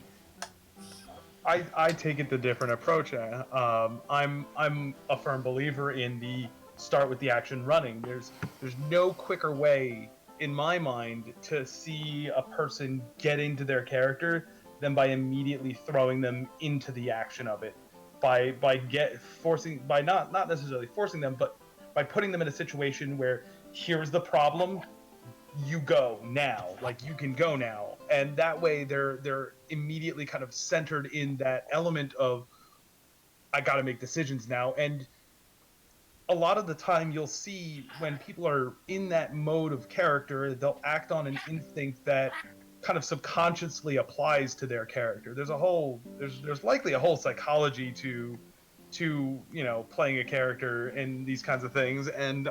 [SPEAKER 4] I take it the different approach. I'm a firm believer in the start with the action running. There's no quicker way in my mind to see a person get into their character than by immediately throwing them into the action of it. By not necessarily forcing them, but by putting them in a situation where here's the problem, you go now, like you can go now, and that way they're immediately kind of centered in that element of I got to make decisions now. And a lot of the time you'll see when people are in that mode of character, they'll act on an instinct that kind of subconsciously applies to their character. There's likely a whole psychology to playing a character and these kinds of things, and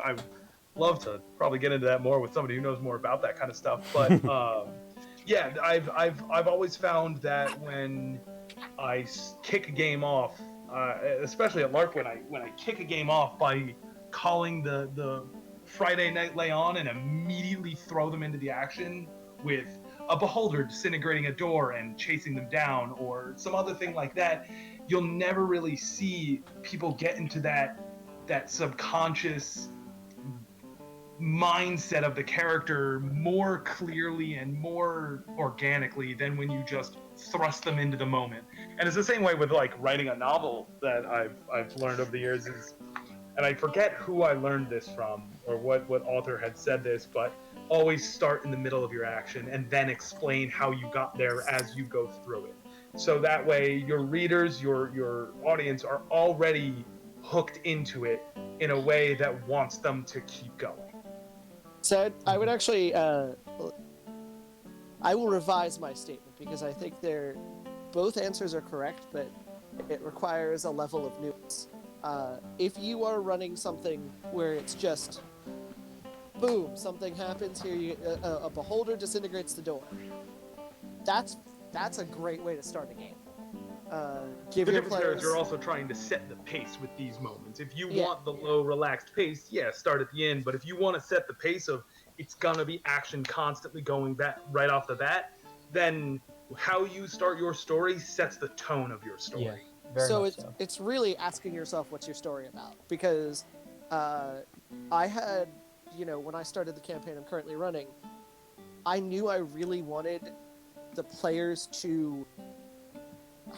[SPEAKER 4] love to probably get into that more with somebody who knows more about that kind of stuff. But yeah, I've always found that when I kick a game off, especially at LARP, when I kick a game off by calling the Friday night lay on and immediately throw them into the action with a beholder disintegrating a door and chasing them down, or some other thing like that, you'll never really see people get into that subconscious mindset of the character more clearly and more organically than when you just thrust them into the moment. And it's the same way with like writing a novel that I've learned over the years is, and I forget who I learned this from or what author had said this, but always start in the middle of your action and then explain how you got there as you go through it. So that way your readers, your audience are already hooked into it in a way that wants them to keep going.
[SPEAKER 2] So I would actually, I will revise my statement because I think both answers are correct, but it requires a level of nuance. If you are running something where it's just, boom, something happens here, a beholder disintegrates the door. That's a great way to start a game. Give
[SPEAKER 4] the
[SPEAKER 2] your
[SPEAKER 4] difference there is
[SPEAKER 2] players.
[SPEAKER 4] you're also trying to set the pace with these moments. If you
[SPEAKER 2] Yeah.
[SPEAKER 4] want the low, relaxed pace, yeah, start at the end. But if you want to set the pace of it's gonna be action constantly going back right off the bat, then how you start your story sets the tone of your story.
[SPEAKER 1] Yeah.
[SPEAKER 3] Very
[SPEAKER 2] So
[SPEAKER 3] much
[SPEAKER 2] it's really asking yourself what's your story about, because I had, when I started the campaign I'm currently running, I knew I really wanted the players to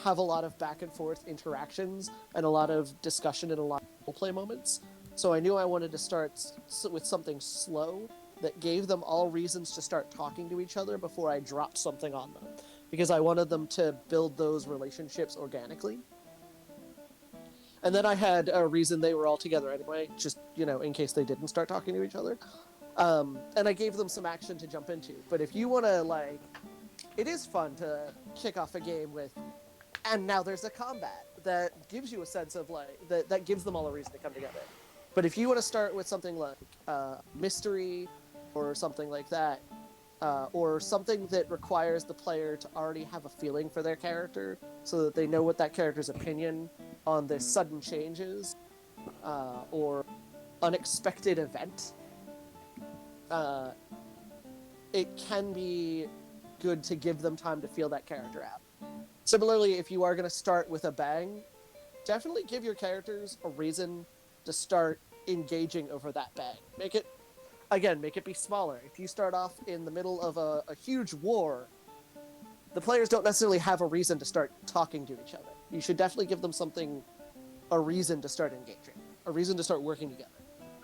[SPEAKER 2] have a lot of back and forth interactions and a lot of discussion and a lot of roleplay moments. So I knew I wanted to start with something slow that gave them all reasons to start talking to each other before I dropped something on them, because I wanted them to build those relationships organically. And then I had a reason they were all together anyway, just, in case they didn't start talking to each other. And I gave them some action to jump into. But if you want to, it is fun to kick off a game with, and now there's a combat that gives you a sense of, that gives them all a reason to come together. But if you want to start with something like mystery or something like that, or something that requires the player to already have a feeling for their character so that they know what that character's opinion on this sudden changes or unexpected event, it can be good to give them time to feel that character out. Similarly, if you are going to start with a bang, definitely give your characters a reason to start engaging over that bang. Make it be smaller. If you start off in the middle of a huge war, the players don't necessarily have a reason to start talking to each other. You should definitely give them a reason to start engaging, a reason to start working together.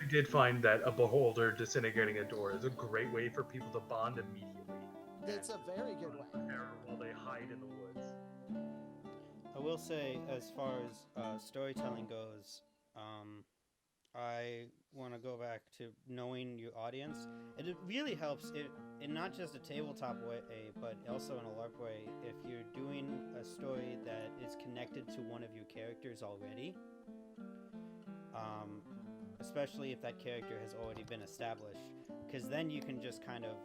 [SPEAKER 4] I did find that a beholder disintegrating a door is a great way for people to bond immediately.
[SPEAKER 2] It's a very good way.
[SPEAKER 4] While they hide in the woods.
[SPEAKER 1] I will say, as far as storytelling goes, I want to go back to knowing your audience. And it really helps, in not just a tabletop way, but also in a LARP way, if you're doing a story that is connected to one of your characters already. Especially if that character has already been established. Because then you can just kind of,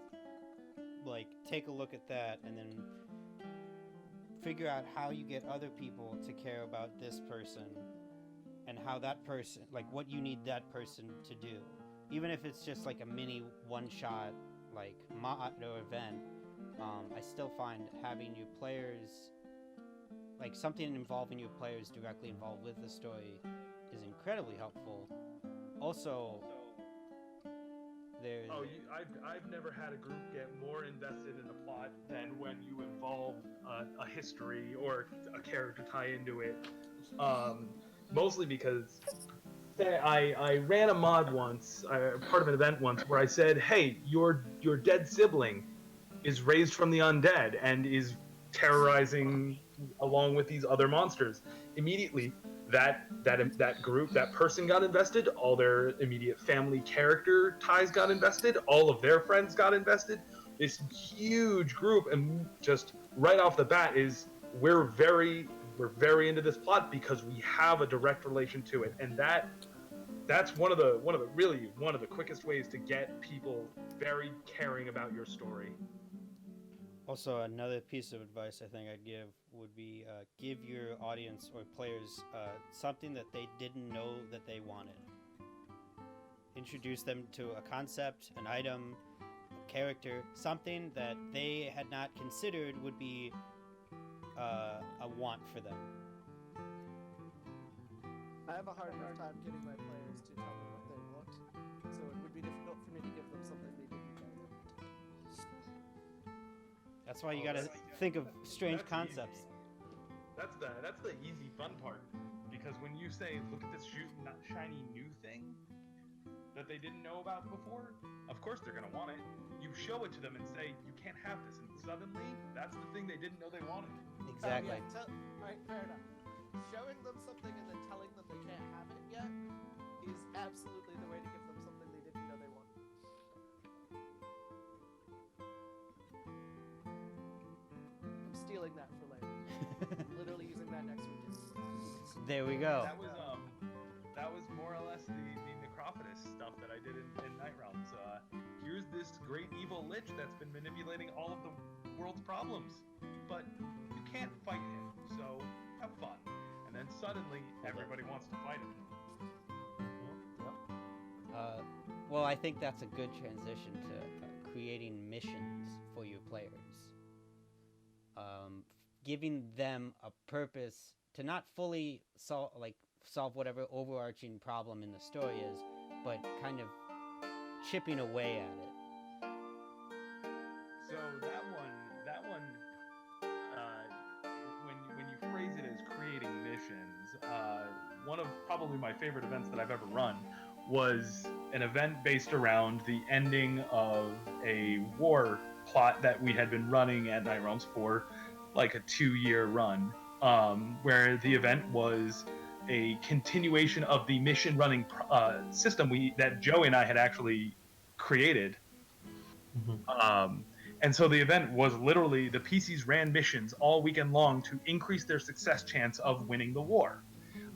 [SPEAKER 1] take a look at that and then figure out how you get other people to care about this person and how that person, what you need that person to do. Even if it's just a mini one-shot, mod or event, I still find having your players, something involving your players directly involved with the story is incredibly helpful. Also, there's...
[SPEAKER 4] I've never had a group get more invested in a plot than when you involve a history or a character tie into it. Mostly because I ran a mod once, part of an event once, where I said, hey, your dead sibling is raised from the undead and is terrorizing along with these other monsters. Immediately, that group, that person got invested, all their immediate family character ties got invested, all of their friends got invested. This huge group, and just right off the bat is we're very into this plot because we have a direct relation to it, and that that's one of the quickest ways to get people very caring about your story.
[SPEAKER 1] Also, another piece of advice I think I'd give would be give your audience or players something that they didn't know that they wanted. Introduce them to a concept, an item, a character, something that they had not considered would be a want for them.
[SPEAKER 2] I have a hard enough time getting my players to tell me what they want, so it would be difficult for me to give them something they didn't know they wanted.
[SPEAKER 1] That's why you gotta think of strange concepts.
[SPEAKER 4] That's the easy fun part, because when you say, look at this shiny new thing that they didn't know about before, of course they're gonna want it. You show it to them and say, you can't have this, and suddenly that's the thing they didn't know they wanted.
[SPEAKER 1] Exactly.
[SPEAKER 2] Alright, fair enough. Showing them something and then telling them they can't have it yet is absolutely the way to give them something they didn't know they wanted. I'm stealing that for later. I'm literally using that next week.
[SPEAKER 1] There we go.
[SPEAKER 4] That was more or less the Necropolis stuff that I did in Night Realms. Here's this great evil lich that's been manipulating all of the world's problems, but you can't fight him, so have fun. And then suddenly everybody wants to fight him.
[SPEAKER 1] Well, I think that's a good transition to creating missions for your players. Giving them a purpose to not fully solve whatever overarching problem in the story is, but kind of chipping away at it.
[SPEAKER 4] So that one, when you phrase it as creating missions, one of probably my favorite events that I've ever run was an event based around the ending of a war plot that we had been running at Night Realms for like a 2-year run, where the event was a continuation of the mission running system that Joey and I had actually created. And so the event was literally the PCs ran missions all weekend long to increase their success chance of winning the war.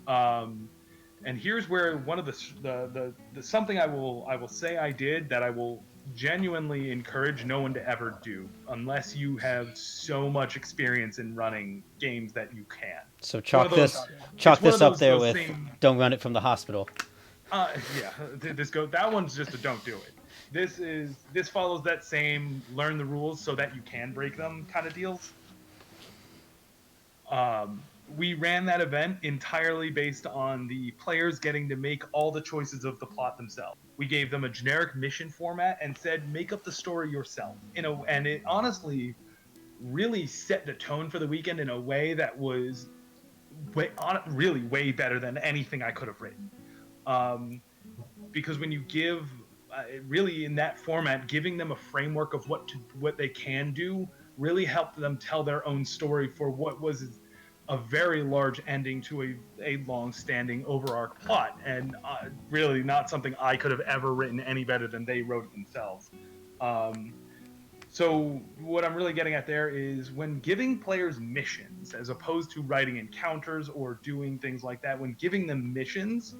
[SPEAKER 4] And here's where one of the something I will say I did that I will genuinely encourage no one to ever do unless you have so much experience in running games that you can.
[SPEAKER 1] So chalk this up there with don't run it from the hospital.
[SPEAKER 4] That one's just a don't do it. This follows that same learn the rules so that you can break them kind of deals. We ran that event entirely based on the players getting to make all the choices of the plot themselves. We gave them a generic mission format and said, make up the story yourself. And it honestly really set the tone for the weekend in a way that was really way better than anything I could have written. Because when you give, really in that format, giving them a framework of what they can do really helped them tell their own story for what was a very large ending to a long-standing overarch plot, and really not something I could have ever written any better than they wrote it themselves. So what I'm really getting at there is when giving players missions, as opposed to writing encounters or doing things like that, when giving them missions,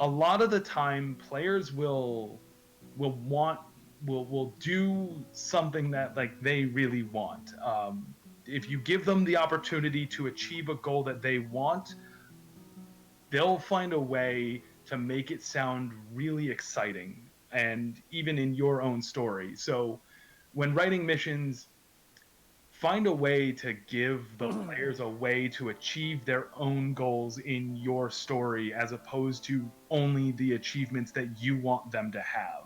[SPEAKER 4] a lot of the time players will do something that like they really want. If you give them the opportunity to achieve a goal that they want, they'll find a way to make it sound really exciting, and even in your own story. So when writing missions, find a way to give the players a way to achieve their own goals in your story, as opposed to only the achievements that you want them to have.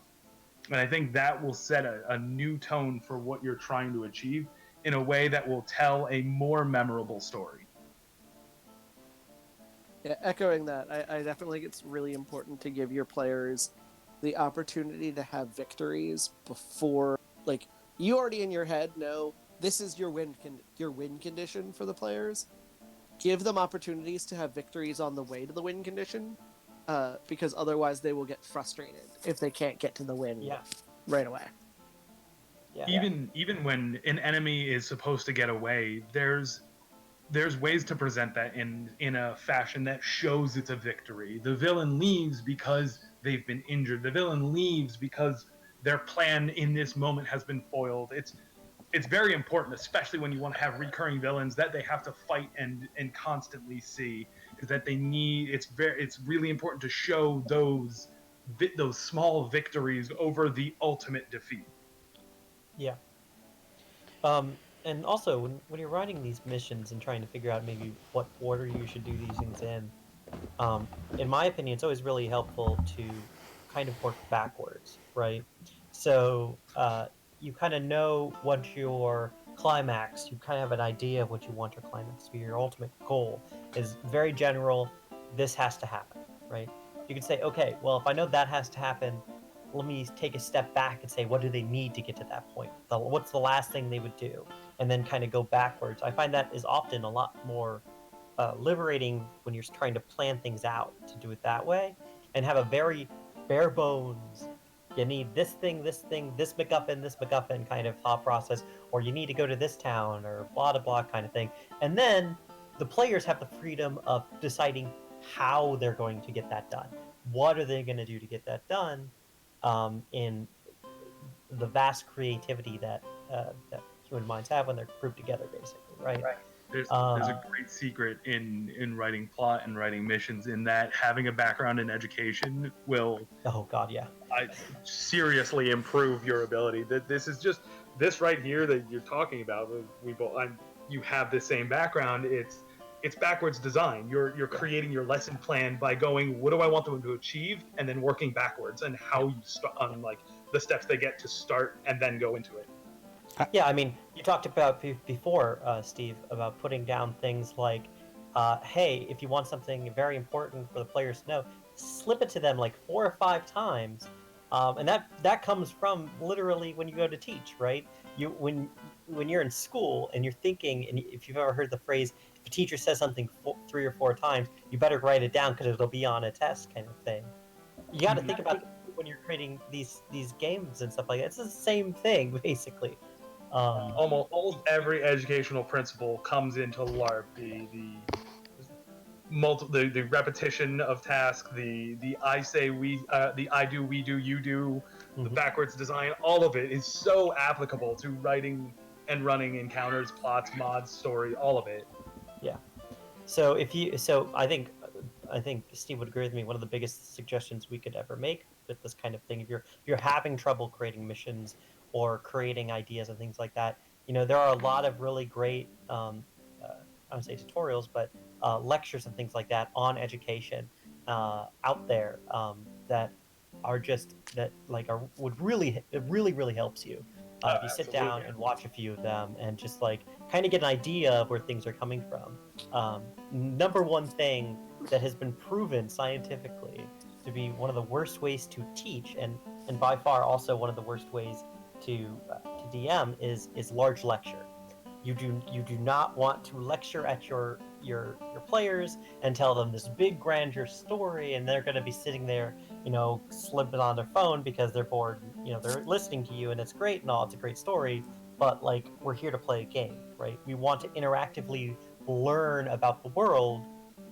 [SPEAKER 4] And I think that will set a new tone for what you're trying to achieve in a way that will tell a more memorable story.
[SPEAKER 2] Yeah, echoing that, I definitely think it's really important to give your players the opportunity to have victories before, like, you already in your head know this is your win condition for the players. Give them opportunities to have victories on the way to the win condition, because otherwise they will get frustrated if they can't get to the win right away.
[SPEAKER 3] Yeah.
[SPEAKER 4] Even when an enemy is supposed to get away, there's there's ways to present that in a fashion that shows it's a victory. The villain leaves because they've been injured. The villain leaves because their plan in this moment has been foiled. It's very important, especially when you want to have recurring villains that they have to fight and constantly see, is that they need. It's really important to show those small victories over the ultimate defeat.
[SPEAKER 3] Yeah. And also, when you're writing these missions and trying to figure out maybe what order you should do these things in my opinion, it's always really helpful to kind of work backwards, right? So you kind of know what your climax, you kind of have an idea of what you want your climax to be. Your ultimate goal is very general. This has to happen, right? You can say, okay, well, if I know that has to happen, let me take a step back and say, what do they need to get to that point? What's the last thing they would do? And then kind of go backwards. I find that is often a lot more liberating when you're trying to plan things out to do it that way and have a very bare bones. You need this thing, this MacGuffin kind of thought process, or you need to go to this town, or blah blah blah kind of thing. And then the players have the freedom of deciding how they're going to get that done. What are they going to do to get that done? In the vast creativity that human minds have when they're grouped together, basically, right?
[SPEAKER 4] There's a great secret in writing plot and writing missions, in that having a background in education will
[SPEAKER 3] Oh God, yeah.
[SPEAKER 4] seriously improve your ability. That this is just this right here that you're talking about. You have the same background. It's backwards design. You're creating your lesson plan by going, what do I want them to achieve, and then working backwards, and how you start on like the steps they get to start and then go into it.
[SPEAKER 3] Yeah, I mean, you talked about before, Steve, about putting down things like, hey, if you want something very important for the players to know, slip it to them like 4 or 5 times, and that comes from literally when you go to teach, right? When you're in school and you're thinking, and if you've ever heard the phrase, if a teacher says something 3 or 4 times, you better write it down because it'll be on a test, kind of thing. You got to think about when you're creating these games and stuff like that. It's the same thing, basically.
[SPEAKER 4] Almost every educational principle comes into LARP. The repetition of tasks, the I say we, the I do we do you do, the backwards design, all of it is so applicable to writing and running encounters, plots, mods, story, all of it.
[SPEAKER 3] Yeah. So I think Steve would agree with me. One of the biggest suggestions we could ever make with this kind of thing, if you're having trouble creating missions or creating ideas and things like that, there are a lot of really great, I would say tutorials, but lectures and things like that on education out there that are just that like it really helps you. If you sit down and watch a few of them and just like kind of get an idea of where things are coming from. Number one thing that has been proven scientifically to be one of the worst ways to teach, and by far also one of the worst ways to DM is large lecture. You do not want to lecture at your players and tell them this big grandeur story, and they're going to be sitting there, slipping on their phone because they're bored. They're listening to you, and it's great and all. It's a great story, but like we're here to play a game, right? We want to interactively learn about the world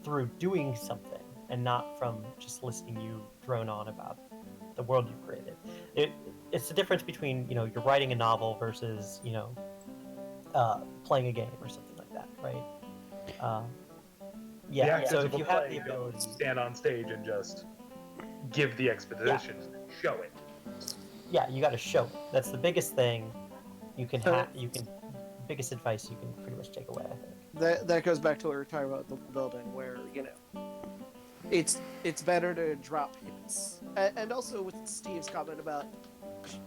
[SPEAKER 3] through doing something, and not from just listening you drone on about the world you've created. It's the difference between you're writing a novel versus playing a game or something like that, right?
[SPEAKER 4] So if you have the ability to stand on stage and just give the exposition, show it.
[SPEAKER 3] Yeah, you got to show it. That's the biggest thing you can have. Biggest advice you can pretty much take away, I think.
[SPEAKER 2] That goes back to what we were talking about the building, where it's better to drop hints, and also with Steve's comment about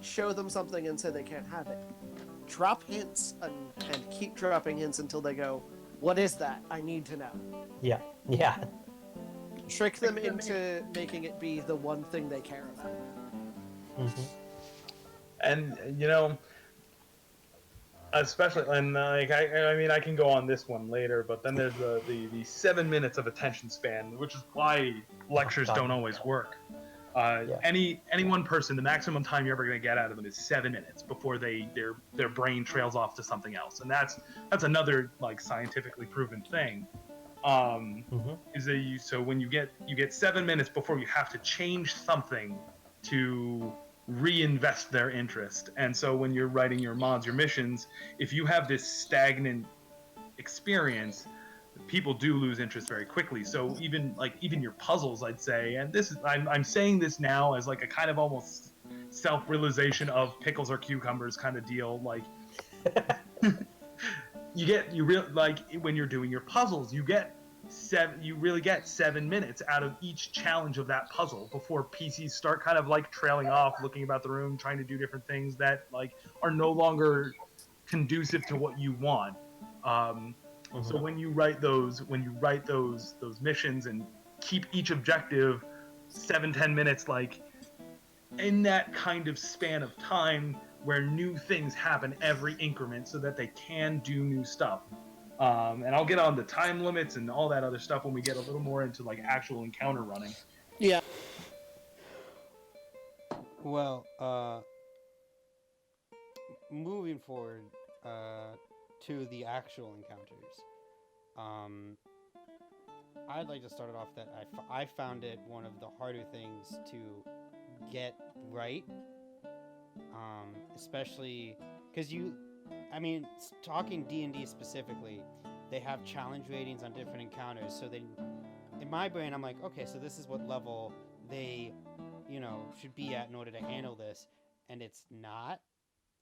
[SPEAKER 2] show them something and say they can't have it. Drop hints and keep dropping hints until they go, what is that? I need to know.
[SPEAKER 3] Yeah.
[SPEAKER 2] Trick them into making it be the one thing they care about.
[SPEAKER 3] Mm-hmm.
[SPEAKER 4] And especially, and like I mean, I can go on this one later, but then there's the 7 minutes of attention span, which is why lectures don't always work.
[SPEAKER 3] Yeah.
[SPEAKER 4] Any one person, the maximum time you're ever going to get out of them is 7 minutes before their brain trails off to something else, and that's another like scientifically proven thing.
[SPEAKER 3] Mhm.
[SPEAKER 4] Is that so when you get 7 minutes before you have to change something to reinvest their interest, and so when you're writing your mods, your missions, if you have this stagnant experience, people do lose interest very quickly. So even your puzzles, I'd say, and this is I'm saying this now as like a kind of almost self-realization of pickles or cucumbers kind of deal. Like like when you're doing your puzzles, you really get 7 minutes out of each challenge of that puzzle before PCs start kind of like trailing off, looking about the room, trying to do different things that like are no longer conducive to what you want. So when you write those missions and keep each objective 7-10 minutes, like in that kind of span of time where new things happen every increment, so that they can do new stuff. And I'll get on the time limits and all that other stuff when we get a little more into like actual encounter running.
[SPEAKER 2] Yeah.
[SPEAKER 1] Well, moving forward to the actual encounters, I'd like to start it off that I found it one of the harder things to get right, especially because talking D&D specifically, they have challenge ratings on different encounters. So then, in my brain, I'm like, okay, so this is what level they, should be at in order to handle this, and it's not.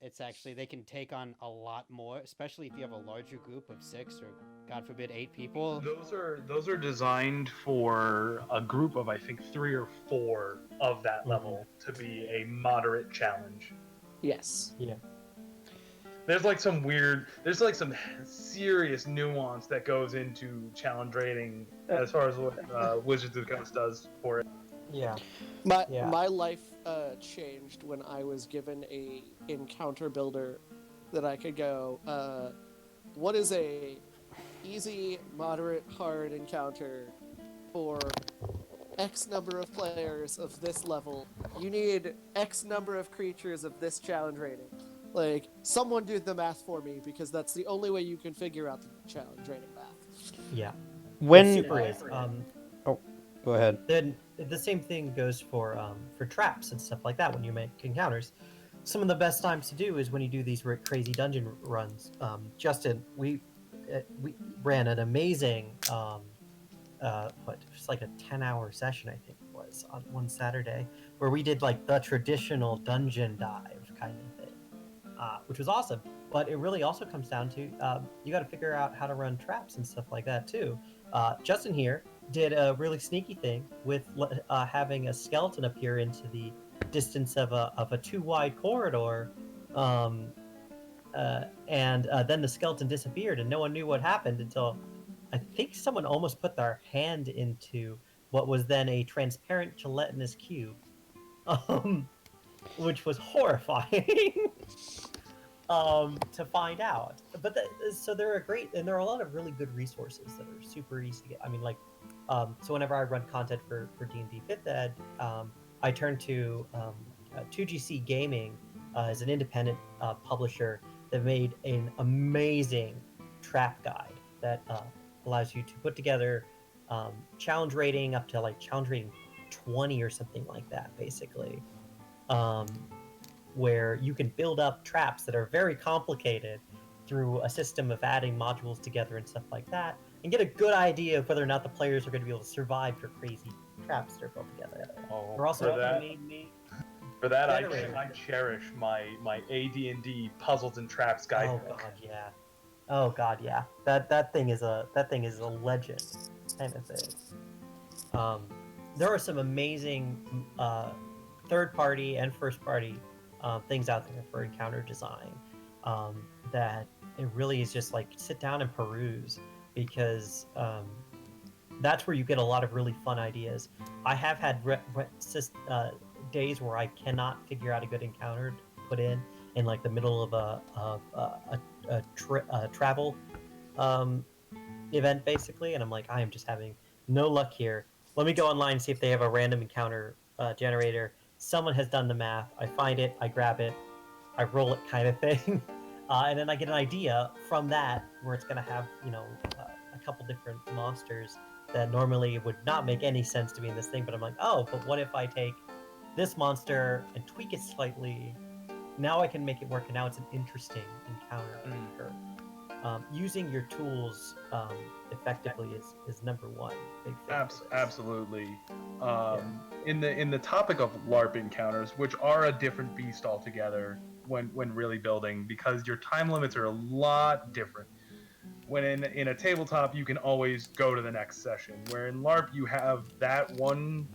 [SPEAKER 1] It's actually, they can take on a lot more, especially if you have a larger group of 6 or, God forbid, 8 people.
[SPEAKER 4] Those are designed for a group of I think 3 or 4 of that level to be a moderate challenge.
[SPEAKER 2] Yes.
[SPEAKER 3] Yeah.
[SPEAKER 4] There's some serious nuance that goes into challenge rating as far as what Wizards of the Coast does for it.
[SPEAKER 3] Yeah.
[SPEAKER 2] My life changed when I was given a encounter builder that I could go, what is a easy, moderate, hard encounter for X number of players of this level? You need X number of creatures of this challenge rating. Like, someone do the math for me, because that's the only way you can figure out the challenge rating math.
[SPEAKER 3] Yeah.
[SPEAKER 1] When
[SPEAKER 3] It super is.
[SPEAKER 1] Go ahead.
[SPEAKER 3] Then the same thing goes for traps and stuff like that. When you make encounters, some of the best times to do is when you do these crazy dungeon runs. Justin, we ran an amazing just like a 10-hour session, I think it was, on one Saturday, where we did like the traditional dungeon dive kind of thing, which was awesome. But it really also comes down to you got to figure out how to run traps and stuff like that too. Justin here did a really sneaky thing with having a skeleton appear into the distance of a too wide corridor, and then the skeleton disappeared, and no one knew what happened until I think someone almost put their hand into what was then a transparent gelatinous cube, which was horrifying. To find out. But so there are a lot of really good resources that are super easy to get. I mean, like, so whenever I run content for D&D 5th Ed, I turn to 2GC Gaming as an independent publisher that made an amazing trap guide that allows you to put together challenge rating up to like challenge rating 20 or something like that, basically. Where you can build up traps that are very complicated through a system of adding modules together and stuff like that, and get a good idea of whether or not the players are going to be able to survive your crazy traps that are built together.
[SPEAKER 4] Oh,
[SPEAKER 3] We're also
[SPEAKER 4] for that I cherish my AD&D puzzles and traps guide.
[SPEAKER 3] Oh god, yeah. That thing is a legend kind of thing. There are some amazing third party and first party things out there for encounter design that it really is just like sit down and peruse, because that's where you get a lot of really fun ideas. I have had days where I cannot figure out a good encounter to put in like the middle of a travel event, basically, and I'm like, I am just having no luck here. Let me go online and see if they have a random encounter generator. Someone has done the math. I find it, I grab it, I roll it, kind of thing, and then I get an idea from that where it's going to have a couple different monsters that normally would not make any sense to be in this thing. But I'm like, oh, but what if I take this monster and tweak it slightly? Now I can make it work, and now it's an interesting encounter that occur. Using your tools effectively is number one big thing.
[SPEAKER 4] Absolutely. In the topic of LARP encounters, which are a different beast altogether when really building, because your time limits are a lot different. When in a tabletop, you can always go to the next session. Where in LARP, you have that one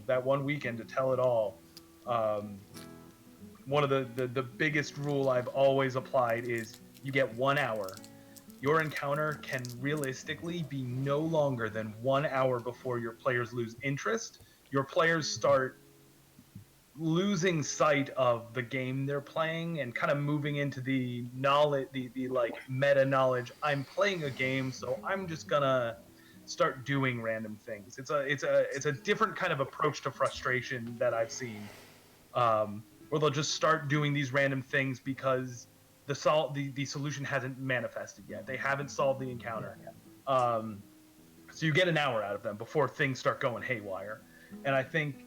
[SPEAKER 4] weekend to tell it all. One of the biggest rule I've always applied is you get 1 hour. Your encounter can realistically be no longer than 1 hour before your players lose interest. Your players start losing sight of the game they're playing and kind of moving into the knowledge, the like meta knowledge. I'm playing a game, so I'm just gonna start doing random things. It's a different kind of approach to frustration that I've seen, where they'll just start doing these random things because the solution hasn't manifested yet. They haven't solved the encounter. So you get an hour out of them before things start going haywire. And I think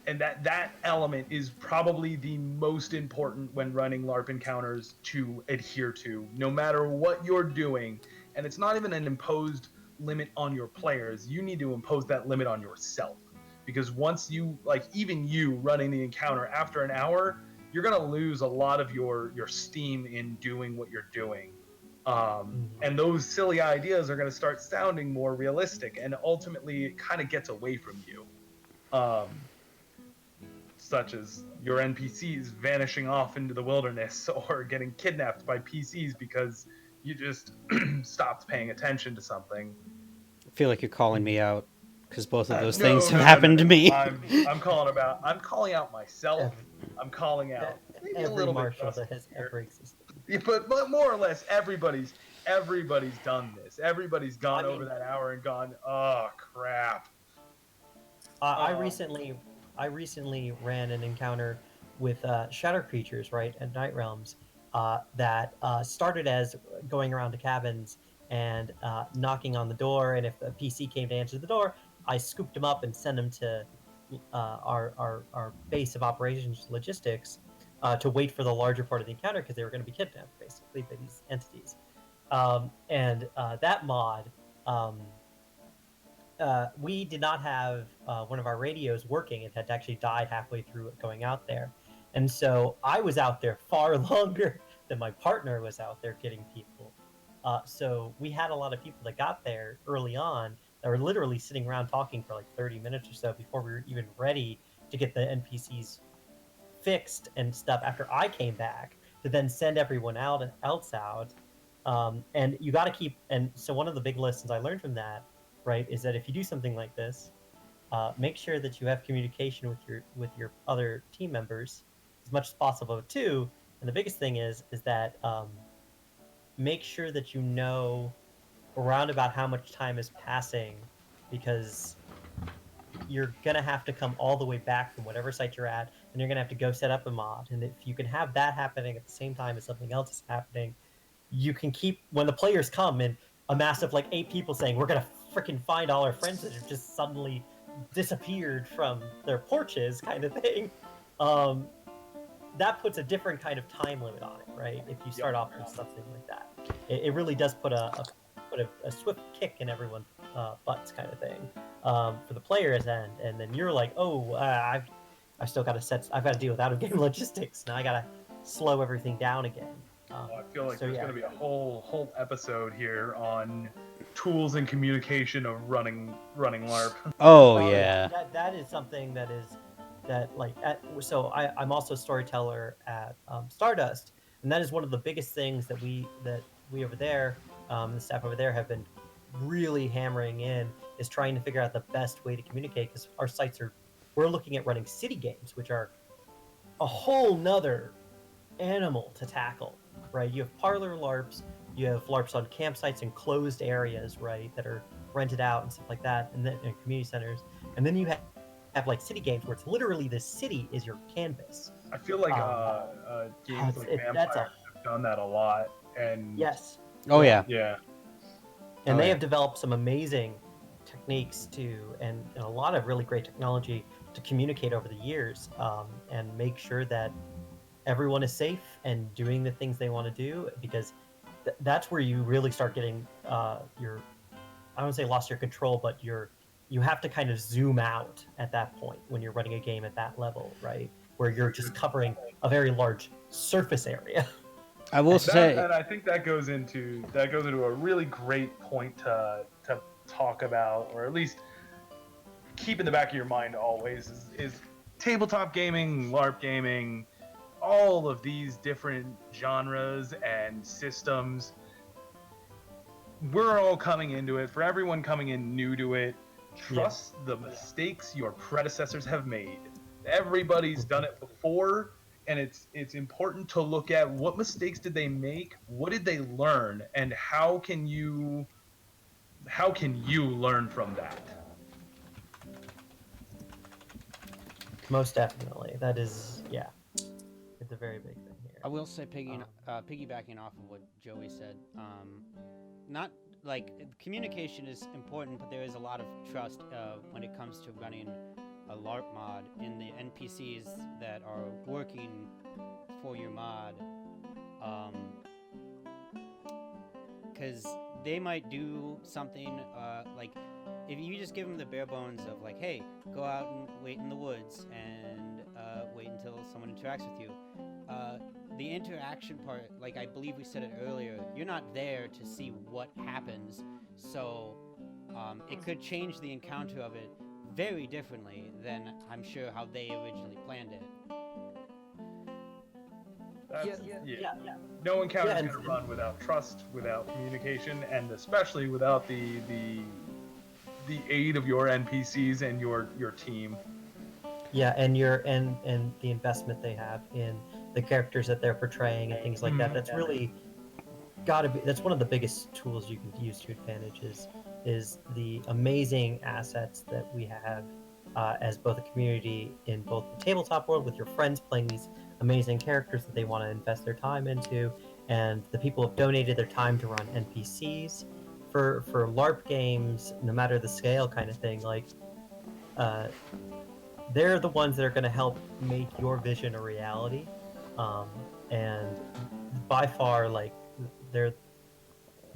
[SPEAKER 4] that element is probably the most important when running LARP encounters to adhere to, no matter what you're doing. And it's not even an imposed limit on your players. You need to impose that limit on yourself. Because once you, like, even you running the encounter after an hour, you're going to lose a lot of your steam in doing what you're doing. And those silly ideas are going to start sounding more realistic, and ultimately it kind of gets away from you. Such as your NPCs vanishing off into the wilderness or getting kidnapped by PCs because you just stopped paying attention to something.
[SPEAKER 1] I feel like you're calling me out because both of those things have happened to me.
[SPEAKER 4] I'm calling out myself. I'm calling out maybe
[SPEAKER 3] every
[SPEAKER 4] a little
[SPEAKER 3] marshal
[SPEAKER 4] bit
[SPEAKER 3] that has
[SPEAKER 4] here.
[SPEAKER 3] ever existed.
[SPEAKER 4] Yeah, but more or less everybody's done this. Everybody's gone over that hour and gone, oh crap.
[SPEAKER 3] I recently ran an encounter with shadow creatures, right, at Night Realms, that started as going around to cabins and knocking on the door, and if a PC came to answer the door, I scooped them up and sent them to our base of operations logistics to wait for the larger part of the encounter because they were going to be kidnapped, basically, by these entities. And that mod... we did not have one of our radios working. It had actually died halfway through it going out there. And so I was out there far longer than my partner was out there getting people. So we had a lot of people that got there early on that were literally sitting around talking for like 30 minutes or so before we were even ready to get the NPCs fixed and stuff after I came back to then send everyone else out. And you got to keep... And so one of the big lessons I learned from that, right, is that if you do something like this, make sure that you have communication with your other team members as much as possible too. And the biggest thing is that make sure that you know around about how much time is passing, because you're gonna have to come all the way back from whatever site you're at, and you're gonna have to go set up a mod. And if you can have that happening at the same time as something else is happening, you can keep, when the players come and a mass of like 8 people saying we're gonna freaking find all our friends that have just suddenly disappeared from their porches, kind of thing. That puts a different kind of time limit on it, right? If you start off with something like that, it really does put a swift kick in everyone's butts, kind of thing, for the player's end. And then you're like, oh, I've still got to I've got to deal with out-of-game logistics. Now I got to slow everything down again.
[SPEAKER 4] I feel like there's going to be a whole episode here on tools and communication of running LARP.
[SPEAKER 1] Oh yeah.
[SPEAKER 3] That is something that so I'm also a storyteller at Stardust, and that is one of the biggest things that we over there, the staff over there, have been really hammering in, is trying to figure out the best way to communicate, because our sites we're looking at running city games, which are a whole nother animal to tackle, right? You have parlor LARPs, you have LARPs on campsites and closed areas, right, that are rented out and stuff like that, and then in community centers, and then you have have like city games where it's literally the city is your canvas.
[SPEAKER 4] I feel like games like
[SPEAKER 3] that's
[SPEAKER 4] Vampire have done that a lot, and
[SPEAKER 3] yes.
[SPEAKER 1] Oh yeah.
[SPEAKER 4] yeah,
[SPEAKER 3] And
[SPEAKER 1] Oh,
[SPEAKER 3] they
[SPEAKER 1] yeah.
[SPEAKER 3] have developed some amazing techniques and a lot of really great technology to communicate over the years, and make sure that everyone is safe and doing the things they want to do, because that's where you really start getting your, I don't say lost your control, but you have to kind of zoom out at that point when you're running a game at that level, right? Where you're just covering a very large surface area.
[SPEAKER 1] I will say,
[SPEAKER 4] and I think that goes into a really great point to talk about, or at least keep in the back of your mind always, is tabletop gaming, LARP gaming, all of these different genres and systems. We're all coming into it. For everyone coming in new to it, trust the mistakes your predecessors have made. Everybody's done it before, and it's important to look at what mistakes did they make, what did they learn, and how can you learn from that.
[SPEAKER 3] Most definitely. That is, yeah. It's a very big thing here.
[SPEAKER 1] I will say, piggybacking off of what Joey said, not like communication is important, but there is a lot of trust when it comes to running a LARP mod in the NPCs that are working for your mod, because they might do something like if you just give them the bare bones of like, hey, go out and wait in the woods and wait until someone interacts with you. The interaction part, like I believe we said it earlier, you're not there to see what happens, so it could change the encounter of it very differently than I'm sure how they originally planned it.
[SPEAKER 4] No encounter is going to run without trust, without communication, and especially without the aid of your NPCs and your team.
[SPEAKER 3] Yeah, and the investment they have in the characters that they're portraying and things like that. That's really gotta be. That's one of the biggest tools you can use to advantage is the amazing assets that we have as both a community in both the tabletop world with your friends playing these amazing characters that they want to invest their time into, and the people who have donated their time to run NPCs for LARP games, no matter the scale, kind of thing. Like, they're the ones that are going to help make your vision a reality, and by far, like, they're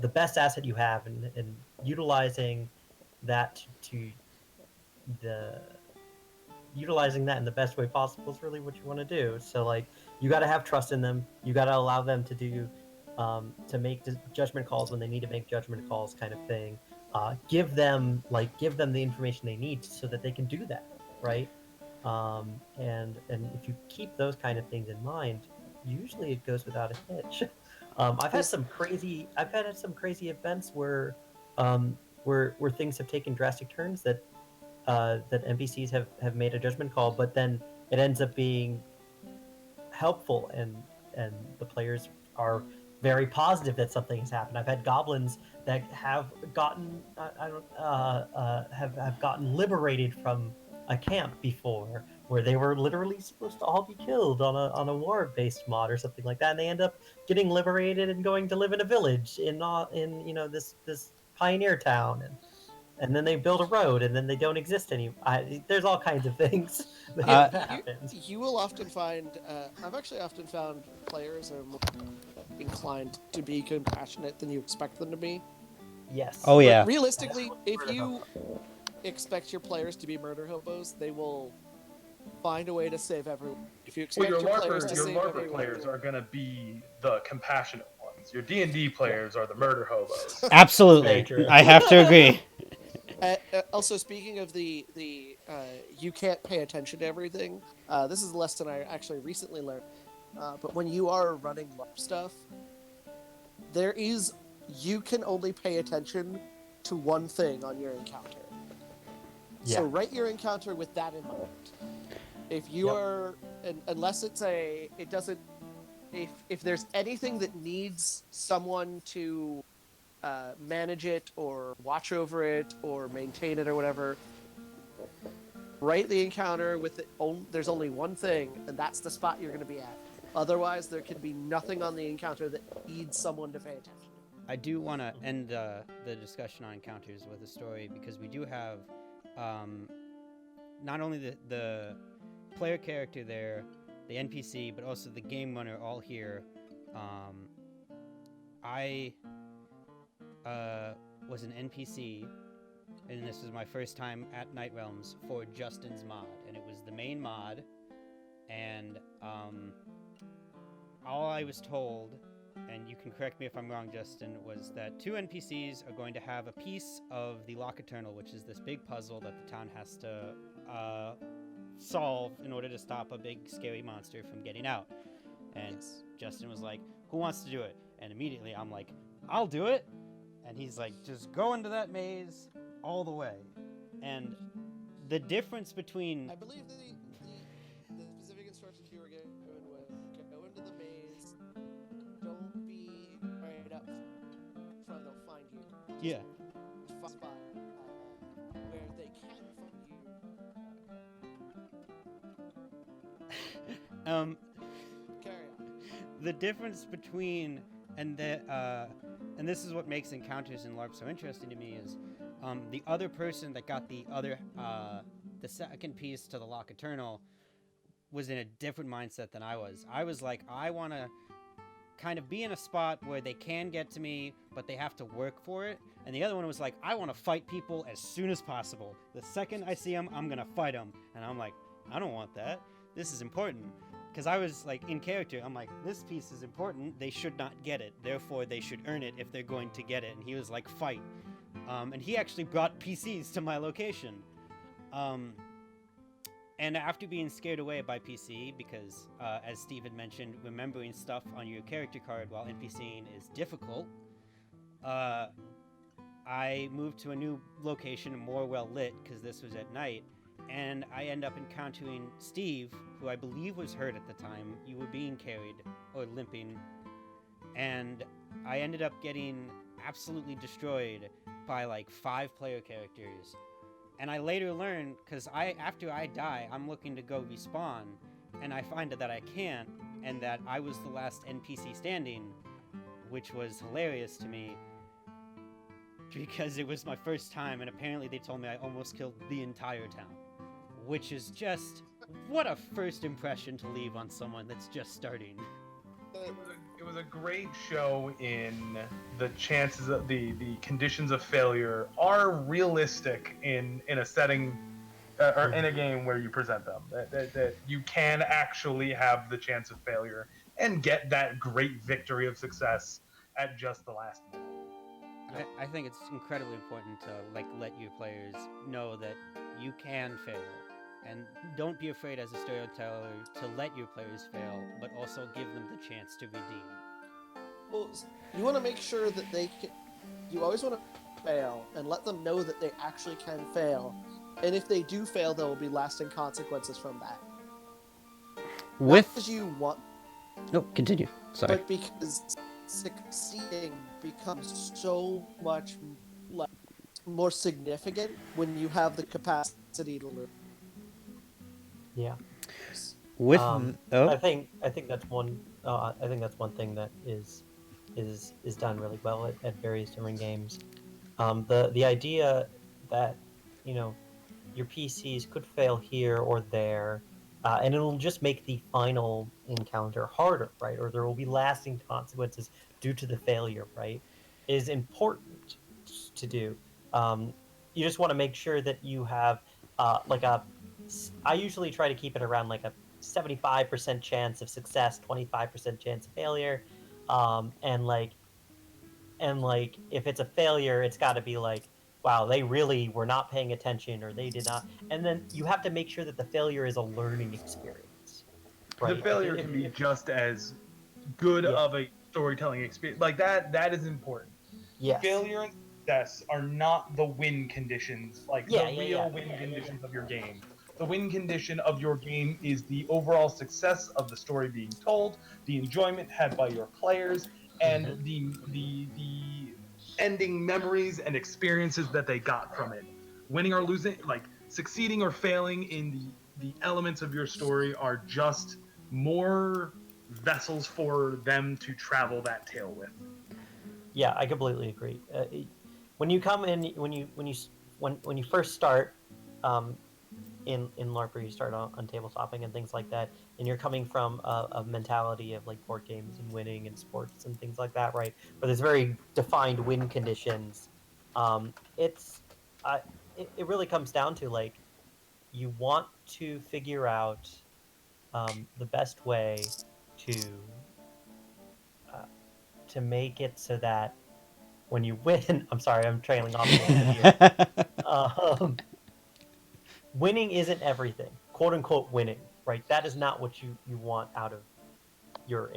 [SPEAKER 3] the best asset you have, and utilizing that utilizing that in the best way possible is really what you want to do. So, like, you got to have trust in them. You got to allow them to do to make judgment calls when they need to make judgment calls, kind of thing. Give them the information they need so that they can do that, right? And if you keep those kind of things in mind, usually it goes without a hitch. I've had some crazy events where things have taken drastic turns that NPCs have made a judgment call, but then it ends up being helpful, and the players are very positive that something has happened. I've had goblins that have gotten have gotten liberated from a camp before, where they were literally supposed to all be killed on a war-based mod or something like that, and they end up getting liberated and going to live in a village in this pioneer town, and then they build a road, and then they don't exist anymore. There's all kinds of things that happens.
[SPEAKER 2] You will often find. I've actually often found players are more inclined to be compassionate than you expect them to be.
[SPEAKER 3] Yes.
[SPEAKER 1] Oh yeah.
[SPEAKER 2] But realistically, if you expect your players to be murder hobos, they will find a way to save everyone. If you expect
[SPEAKER 4] Well,
[SPEAKER 2] your players to save
[SPEAKER 4] LARPer
[SPEAKER 2] everyone,
[SPEAKER 4] players are going to be the compassionate ones. Your D&D players are the murder hobos.
[SPEAKER 1] Absolutely, I have to agree.
[SPEAKER 2] Also, speaking of the you can't pay attention to everything. This is a lesson I actually recently learned. But when you are running LARP stuff, you can only pay attention to one thing on your encounter.
[SPEAKER 3] Yeah.
[SPEAKER 2] So write your encounter with that in mind. If you are, unless if there's anything that needs someone to manage it or watch over it or maintain it or whatever, write the encounter with there's only one thing, and that's the spot you're going to be at. Otherwise, there can be nothing on the encounter that needs someone to pay attention.
[SPEAKER 1] I do want to end the discussion on encounters with a story, because we do have not only the player character there, the NPC, but also the game runner all here. I was an NPC, and this was my first time at Night Realms for Justin's mod, and it was the main mod, and all I was told, and you can correct me if I'm wrong, Justin, was that 2 NPCs are going to have a piece of the Lock Eternal, which is this big puzzle that the town has to solve in order to stop a big scary monster from getting out. And
[SPEAKER 2] Yes.
[SPEAKER 1] Justin was like, who wants to do it? And immediately I'm like, I'll do it. And he's like, just go into that maze all the way. And the difference between...
[SPEAKER 2] I believe the specific instructions you were given was go into the maze, don't be right up front, they'll find you.
[SPEAKER 1] Yeah.
[SPEAKER 2] Just spot where they can find you. Carry on.
[SPEAKER 1] The difference between and this is what makes encounters in LARP so interesting to me is the other person that got the second piece to the Lock Eternal was in a different mindset than I was. I was like, I want to kind of be in a spot where they can get to me, but they have to work for it. And the other one was like, I want to fight people as soon as possible. The second I see them, I'm going to fight them. And I'm like, I don't want that. This is important. Because I was like, in character, I'm like, this piece is important. They should not get it. Therefore, they should earn it if they're going to get it. And he was like, fight. And he actually brought PCs to my location. And after being scared away by PC, because as Steve had mentioned, remembering stuff on your character card while NPCing is difficult, I moved to a new location, more well lit, because this was at night. And I end up encountering Steve, who I believe was hurt at the time. You were being carried, or limping. And I ended up getting absolutely destroyed by like 5 player characters. And I later learned, because after I die, I'm looking to go respawn, and I find that I can't, and that I was the last NPC standing, which was hilarious to me, because it was my first time, and apparently they told me I almost killed the entire town. Which is just, what a first impression to leave on someone that's just starting.
[SPEAKER 4] It was a great show in the chances of the conditions of failure are realistic in a setting or in a game where you present them. That you can actually have the chance of failure and get that great victory of success at just the last minute.
[SPEAKER 1] I think it's incredibly important to let your players know that you can fail. And don't be afraid as a storyteller to let your players fail, but also give them the chance to redeem.
[SPEAKER 2] Well, you want to make sure that you always want to fail and let them know that they actually can fail. And if they do fail, there will be lasting consequences from that. Not because you want...
[SPEAKER 1] No, continue. Sorry.
[SPEAKER 2] But because succeeding becomes so much more significant when you have the capacity to learn.
[SPEAKER 3] Yeah.
[SPEAKER 1] With
[SPEAKER 3] I think that's one. I think that's one thing that is done really well at various different games. The idea that your PCs could fail here or there, and it'll just make the final encounter harder, right? Or there will be lasting consequences due to the failure, right? Is important to do. You just want to make sure that you have I usually try to keep it around like a 75% chance of success, 25% chance of failure, and if it's a failure, it's got to be like, wow, they really were not paying attention, or they did not. And then you have to make sure that the failure is a learning experience. Right?
[SPEAKER 4] The failure can be just as good of a storytelling experience. Like that is important.
[SPEAKER 3] Yes.
[SPEAKER 4] Failure and success are not the win conditions, the real win conditions of your game. The win condition of your game is the overall success of the story being told, the enjoyment had by your players, and the ending memories and experiences that they got from it. Winning or losing, succeeding or failing in the elements of your story are just more vessels for them to travel that tale with.
[SPEAKER 3] Yeah, I completely agree. When you come in, when you first start, in LARP, where you start on tabletopping and things like that, and you're coming from a mentality of like board games and winning and sports and things like that, right? Where there's very defined win conditions. It's it really comes down to like you want to figure out the best way to uh, to make it so that when you win, I'm sorry, I'm trailing off a little bit here. Um, Winning isn't everything, quote unquote winning, right? That is not what you want out of your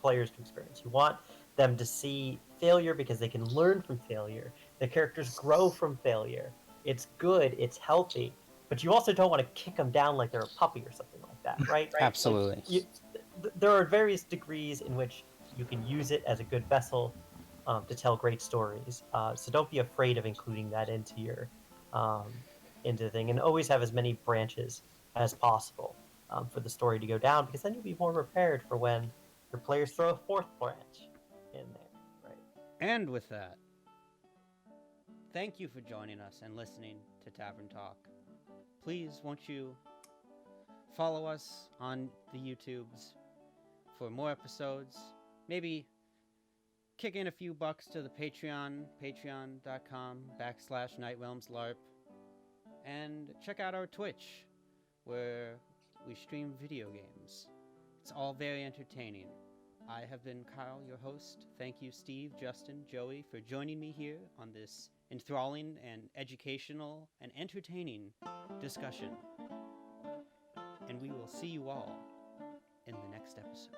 [SPEAKER 3] players to experience. You want them to see failure because they can learn from failure. The characters grow from failure. It's good, it's healthy, but you also don't want to kick them down like they're a puppy or something like that, right?
[SPEAKER 1] Absolutely.
[SPEAKER 3] Like there are various degrees in which you can use it as a good vessel to tell great stories. So don't be afraid of including that um, into the thing, and always have as many branches as possible for the story to go down, because then you'll be more prepared for when your players throw a fourth branch in there, right?
[SPEAKER 1] And with that, thank you for joining us and listening to Tavern Talk. Please, won't you follow us on the YouTubes for more episodes? Maybe kick in a few bucks to the Patreon, patreon.com/NightWhelmsLARP. And check out our Twitch, where we stream video games. It's all very entertaining. I have been Kyle, your host. Thank you, Steve, Justin, Joey, for joining me here on this enthralling and educational and entertaining discussion. And we will see you all in the next episode.